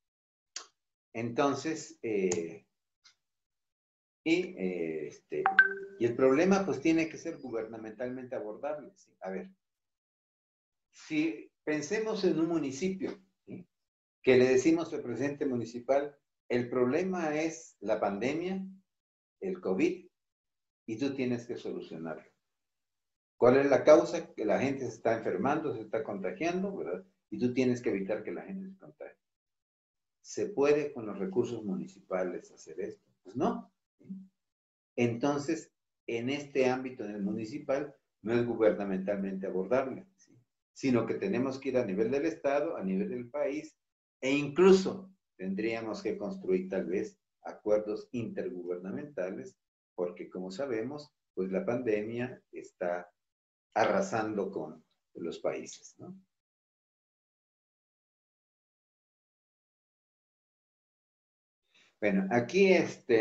Entonces, y el problema, pues, tiene que ser gubernamentalmente abordable, ¿sí? A ver, si pensemos en un municipio, ¿sí?, que le decimos al presidente municipal, el problema es la pandemia, el COVID, y tú tienes que solucionarlo. ¿Cuál es la causa? Que la gente se está enfermando, se está contagiando, ¿verdad? Y tú tienes que evitar que la gente se contagie. ¿Se puede con los recursos municipales hacer esto? Pues no. Entonces, en este ámbito en el municipal, no es gubernamentalmente abordable, ¿sí? Sino que tenemos que ir a nivel del Estado, a nivel del país, e incluso tendríamos que construir tal vez acuerdos intergubernamentales, porque como sabemos, pues la pandemia está arrasando con los países, ¿no? Bueno, aquí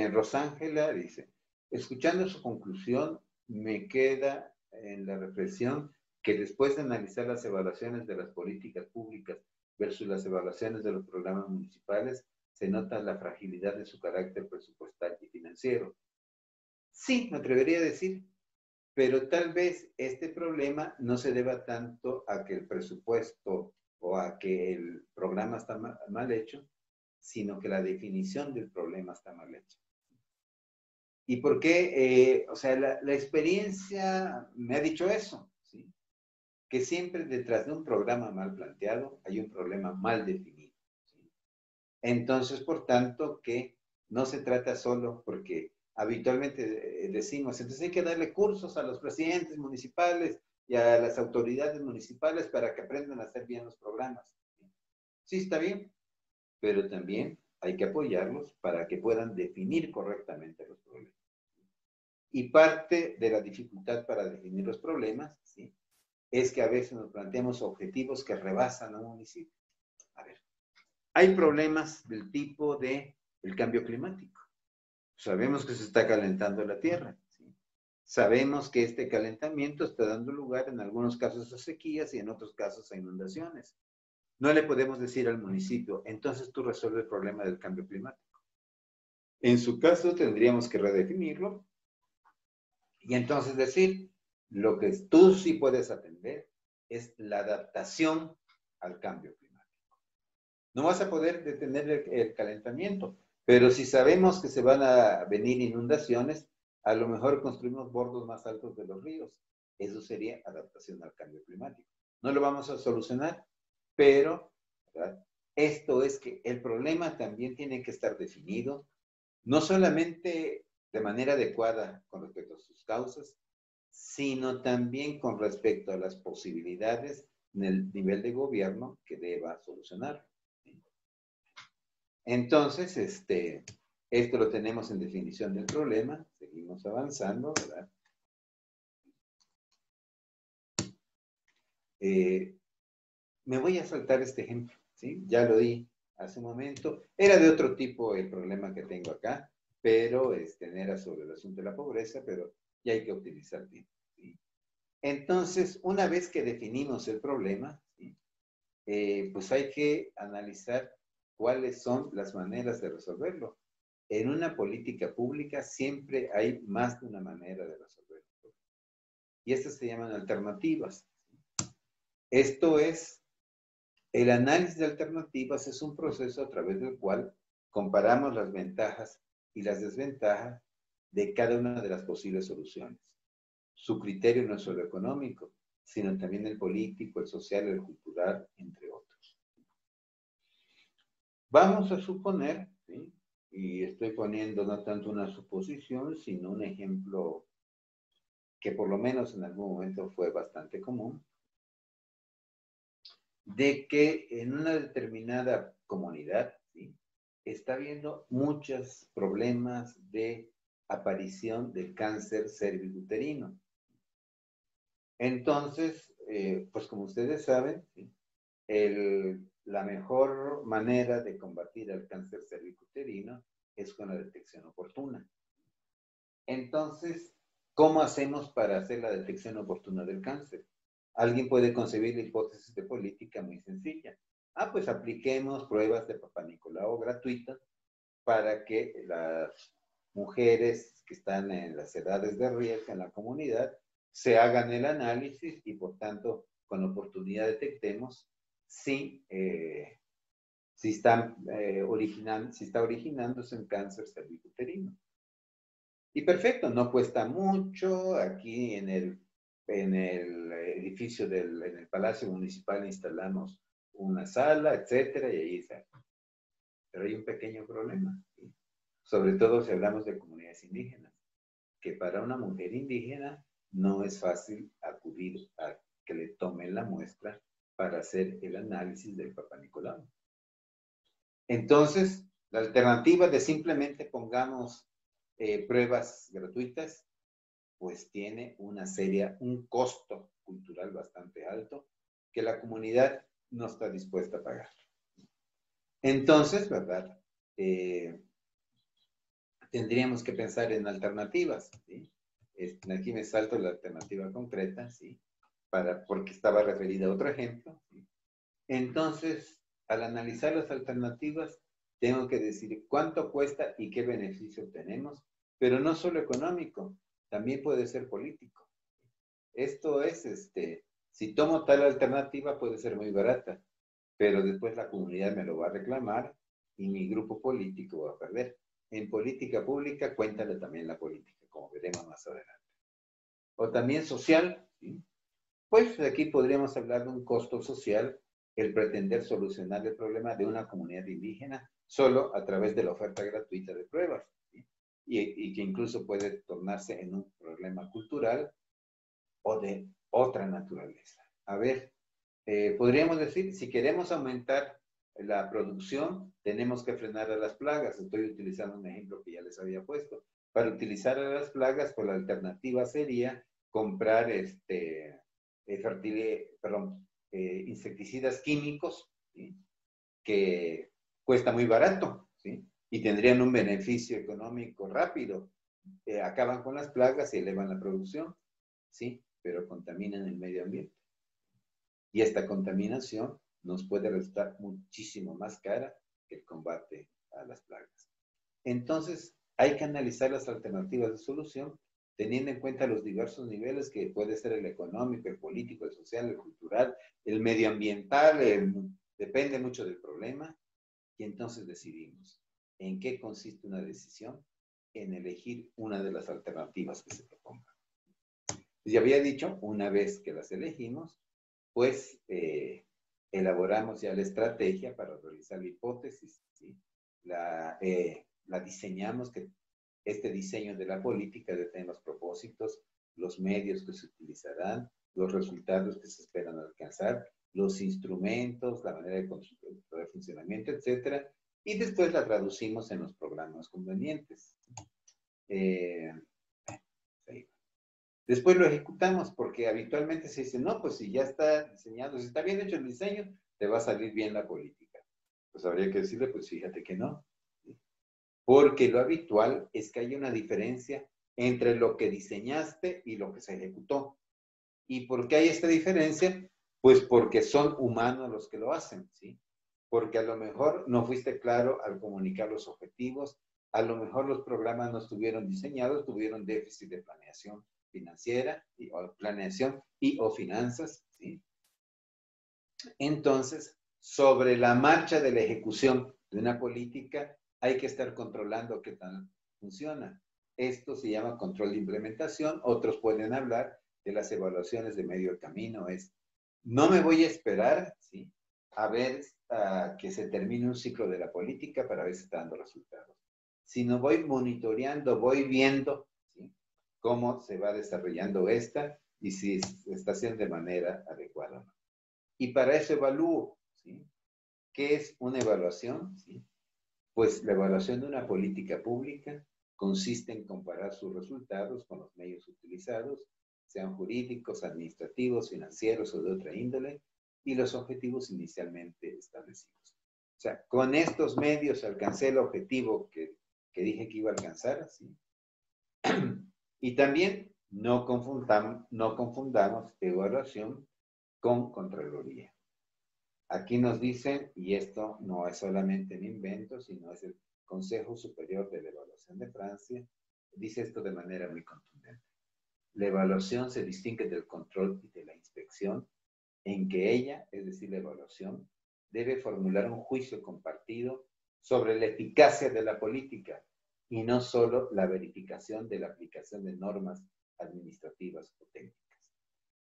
Rosángela dice, escuchando su conclusión, me queda en la reflexión que después de analizar las evaluaciones de las políticas públicas versus las evaluaciones de los programas municipales, se nota la fragilidad de su carácter presupuestal y financiero. Sí, me atrevería a decir, pero tal vez este problema no se deba tanto a que el presupuesto o a que el programa está mal hecho, sino que la definición del problema está mal hecha. ¿Y por qué? O sea, la experiencia me ha dicho eso, ¿sí? Que siempre detrás de un programa mal planteado hay un problema mal definido, ¿sí? Entonces, por tanto, que no se trata solo porque habitualmente decimos, entonces hay que darle cursos a los presidentes municipales y a las autoridades municipales para que aprendan a hacer bien los programas. Sí, está bien, pero también hay que apoyarlos para que puedan definir correctamente los problemas. Y parte de la dificultad para definir los problemas, ¿sí?, es que a veces nos planteamos objetivos que rebasan a un municipio. A ver, hay problemas del tipo de el cambio climático. Sabemos que se está calentando la tierra, ¿sí? Sabemos que este calentamiento está dando lugar en algunos casos a sequías y en otros casos a inundaciones. No le podemos decir al municipio, entonces tú resuelve el problema del cambio climático. En su caso tendríamos que redefinirlo y entonces decir, lo que tú sí puedes atender es la adaptación al cambio climático. No vas a poder detener el calentamiento, pero si sabemos que se van a venir inundaciones, a lo mejor construimos bordos más altos de los ríos. Eso sería adaptación al cambio climático. No lo vamos a solucionar, pero, ¿verdad?, esto es que el problema también tiene que estar definido, no solamente de manera adecuada con respecto a sus causas, sino también con respecto a las posibilidades en el nivel de gobierno que deba solucionarlo. Entonces, esto lo tenemos en definición del problema, seguimos avanzando, ¿verdad? Me voy a saltar este ejemplo, ¿sí? Ya lo di hace un momento. Era de otro tipo el problema que tengo acá, pero era sobre el asunto de la pobreza, pero ya hay que utilizar tiempo, ¿sí? Entonces, una vez que definimos el problema, ¿sí?, pues hay que analizar cuáles son las maneras de resolverlo. En una política pública siempre hay más de una manera de resolverlo. Y estas se llaman alternativas. Esto es, el análisis de alternativas es un proceso a través del cual comparamos las ventajas y las desventajas de cada una de las posibles soluciones. Su criterio no es solo económico, sino también el político, el social, el cultural, entre otros. Vamos a suponer, ¿sí?, y estoy poniendo no tanto una suposición, sino un ejemplo que por lo menos en algún momento fue bastante común, de que en una determinada comunidad, ¿sí?, está habiendo muchos problemas de aparición de cáncer cervicuterino. Entonces, pues como ustedes saben, ¿sí?, la mejor manera de combatir el cáncer cervicuterino es con la detección oportuna. Entonces, ¿cómo hacemos para hacer la detección oportuna del cáncer? Alguien puede concebir la hipótesis de política muy sencilla. Pues apliquemos pruebas de Papá Nicolau gratuitas para que las mujeres que están en las edades de riesgo en la comunidad se hagan el análisis y por tanto con oportunidad detectemos si si está originándose un cáncer cervicuterino. Y perfecto, no cuesta mucho. Aquí en el edificio en el Palacio Municipal instalamos una sala, etcétera, y ahí está. Pero hay un pequeño problema, ¿sí? Sobre todo si hablamos de comunidades indígenas, que para una mujer indígena no es fácil acudir a que le tomen la muestra para hacer el análisis del Papá Nicolau. Entonces, la alternativa de simplemente pongamos pruebas gratuitas, pues tiene un costo cultural bastante alto que la comunidad no está dispuesta a pagar. Entonces, ¿verdad? Tendríamos que pensar en alternativas, ¿sí? Aquí me salto la alternativa concreta, ¿sí? Porque estaba referida a otro ejemplo, ¿sí? Entonces, al analizar las alternativas, tengo que decir cuánto cuesta y qué beneficio obtenemos, pero no solo económico, también puede ser político. Esto es, si tomo tal alternativa puede ser muy barata, pero después la comunidad me lo va a reclamar y mi grupo político va a perder. En política pública, cuéntale también la política, como veremos más adelante. O también social, ¿sí? Pues aquí podríamos hablar de un costo social, el pretender solucionar el problema de una comunidad indígena solo a través de la oferta gratuita de pruebas, ¿sí? Y que incluso puede tornarse en un problema cultural o de otra naturaleza. A ver, podríamos decir, si queremos aumentar la producción, tenemos que frenar a las plagas. Estoy utilizando un ejemplo que ya les había puesto. Para utilizar a las plagas, pues la alternativa sería comprar insecticidas químicos, ¿sí? Que cuesta muy barato, ¿sí? Y tendrían un beneficio económico rápido. Acaban con las plagas y elevan la producción, ¿sí? Pero contaminan el medio ambiente. Y esta contaminación nos puede resultar muchísimo más cara que el combate a las plagas. Entonces, hay que analizar las alternativas de solución teniendo en cuenta los diversos niveles que puede ser el económico, el político, el social, el cultural, el medioambiental, depende mucho del problema, y entonces decidimos en qué consiste una decisión, en elegir una de las alternativas que se propongan. Ya había dicho, una vez que las elegimos, pues elaboramos ya la estrategia para realizar la hipótesis, ¿sí? La diseñamos, que este diseño de la política debe tener los propósitos, los medios que se utilizarán, los resultados que se esperan alcanzar, los instrumentos, la manera de funcionamiento, etcétera, y después la traducimos en los programas convenientes. Después lo ejecutamos porque habitualmente se dice, no, pues si ya está diseñado, si está bien hecho el diseño, te va a salir bien la política. Pues habría que decirle, pues fíjate que no. Porque lo habitual es que hay una diferencia entre lo que diseñaste y lo que se ejecutó. ¿Y por qué hay esta diferencia? Pues porque son humanos los que lo hacen, ¿sí? Porque a lo mejor no fuiste claro al comunicar los objetivos, a lo mejor los programas no estuvieron diseñados, tuvieron déficit de planeación financiera o planeación o finanzas, ¿sí? Entonces, sobre la marcha de la ejecución de una política, hay que estar controlando qué tal funciona. Esto se llama control de implementación. Otros pueden hablar de las evaluaciones de medio camino. No me voy a esperar, ¿sí?, a ver que se termine un ciclo de la política para ver si está dando resultados, sino voy monitoreando, voy viendo, ¿sí?, cómo se va desarrollando esta y si se está haciendo de manera adecuada. Y para eso evalúo, ¿sí? ¿Qué es una evaluación? ¿Sí? Pues la evaluación de una política pública consiste en comparar sus resultados con los medios utilizados, sean jurídicos, administrativos, financieros o de otra índole, y los objetivos inicialmente establecidos. O sea, con estos medios alcancé el objetivo que dije que iba a alcanzar, ¿sí? Y también no confundamos evaluación con Contraloría. Aquí nos dicen, y esto no es solamente un invento, sino es el Consejo Superior de la Evaluación de Francia, dice esto de manera muy contundente. La evaluación se distingue del control y de la inspección en que ella, es decir, la evaluación, debe formular un juicio compartido sobre la eficacia de la política y no solo la verificación de la aplicación de normas administrativas o técnicas.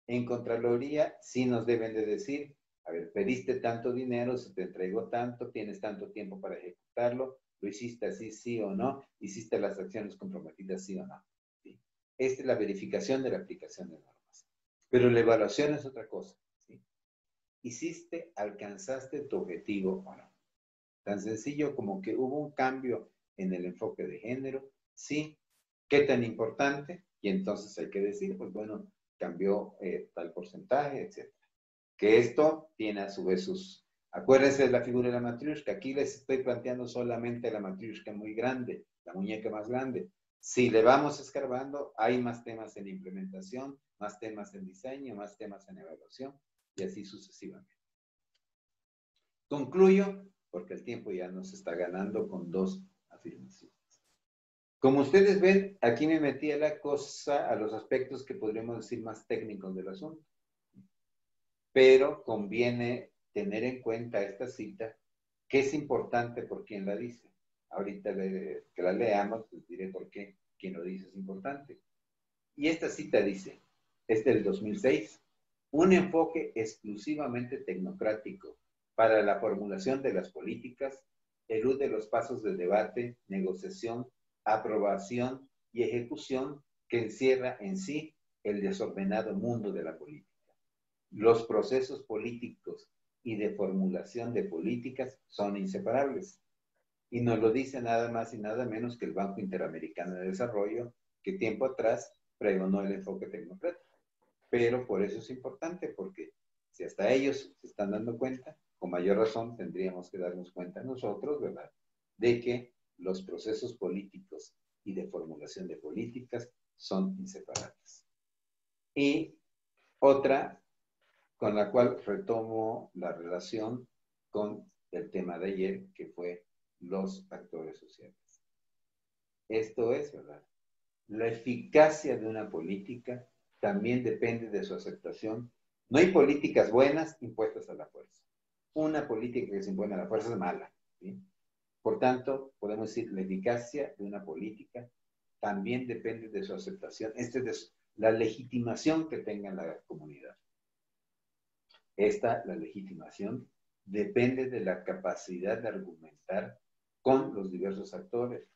En Contraloría sí nos deben de decir, a ver, pediste tanto dinero, se te entregó tanto, tienes tanto tiempo para ejecutarlo, lo hiciste así, sí o no, hiciste las acciones comprometidas, sí o no. ¿Sí? Esta es la verificación de la aplicación de normas. Pero la evaluación es otra cosa. ¿Sí? ¿Hiciste, alcanzaste tu objetivo o no? Tan sencillo como que hubo un cambio en el enfoque de género, sí. ¿Qué tan importante? Y entonces hay que decir, pues bueno, cambió tal porcentaje, etc. Que esto tiene a su vez sus... Acuérdense de la figura de la matriushka. Aquí les estoy planteando solamente la matriushka muy grande, la muñeca más grande. Si le vamos escarbando, hay más temas en implementación, más temas en diseño, más temas en evaluación, y así sucesivamente. Concluyo, porque el tiempo ya nos está ganando, con dos afirmaciones. Como ustedes ven, aquí me metí a la cosa, a los aspectos que podríamos decir más técnicos del asunto. Pero conviene tener en cuenta esta cita, que es importante por quien la dice. Ahorita que la leamos, les diré por qué quien lo dice es importante. Y esta cita dice, es del 2006, un enfoque exclusivamente tecnocrático para la formulación de las políticas elude los pasos de debate, negociación, aprobación y ejecución que encierra en sí el desordenado mundo de la política. Los procesos políticos y de formulación de políticas son inseparables. Y nos lo dice nada más y nada menos que el Banco Interamericano de Desarrollo, que tiempo atrás pregonó el enfoque tecnocrático. Pero por eso es importante, porque si hasta ellos se están dando cuenta, con mayor razón tendríamos que darnos cuenta nosotros, ¿verdad?, de que los procesos políticos y de formulación de políticas son inseparables. Y otra con la cual retomo la relación con el tema de ayer, que fue los actores sociales. Esto es, ¿verdad? La eficacia de una política también depende de su aceptación. No hay políticas buenas impuestas a la fuerza. Una política que se impone a la fuerza es mala, ¿sí? Por tanto, podemos decir, la eficacia de una política también depende de su aceptación. Esta es de la legitimación que tenga en la comunidad. La legitimación, depende de la capacidad de argumentar con los diversos actores.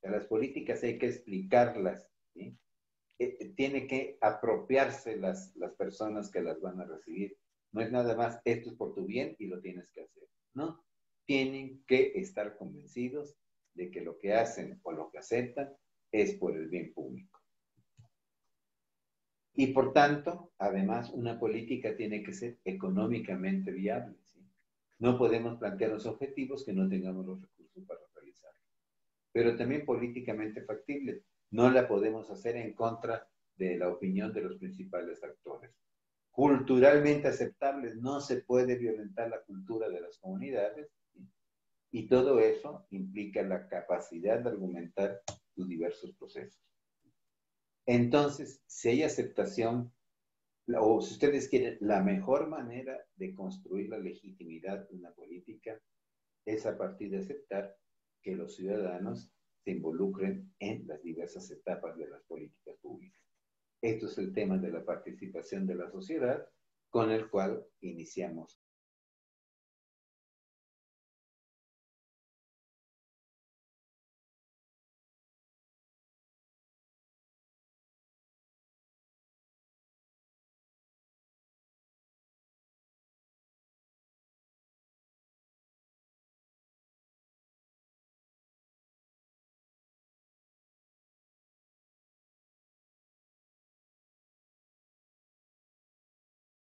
A las políticas hay que explicarlas, ¿sí? Tiene que apropiarse las personas que las van a recibir. No es nada más, esto es por tu bien y lo tienes que hacer. No, tienen que estar convencidos de que lo que hacen o lo que aceptan es por el bien público. Y por tanto, además, una política tiene que ser económicamente viable, ¿sí? No podemos plantearnos objetivos que no tengamos los recursos para realizarlo. Pero también políticamente factible. No la podemos hacer en contra de la opinión de los principales actores. Culturalmente aceptable, no se puede violentar la cultura de las comunidades, ¿sí? Y todo eso implica la capacidad de argumentar sus diversos procesos. Entonces, si hay aceptación, o si ustedes quieren, la mejor manera de construir la legitimidad de una política es a partir de aceptar que los ciudadanos se involucren en las diversas etapas de las políticas públicas. Esto es el tema de la participación de la sociedad, con el cual iniciamos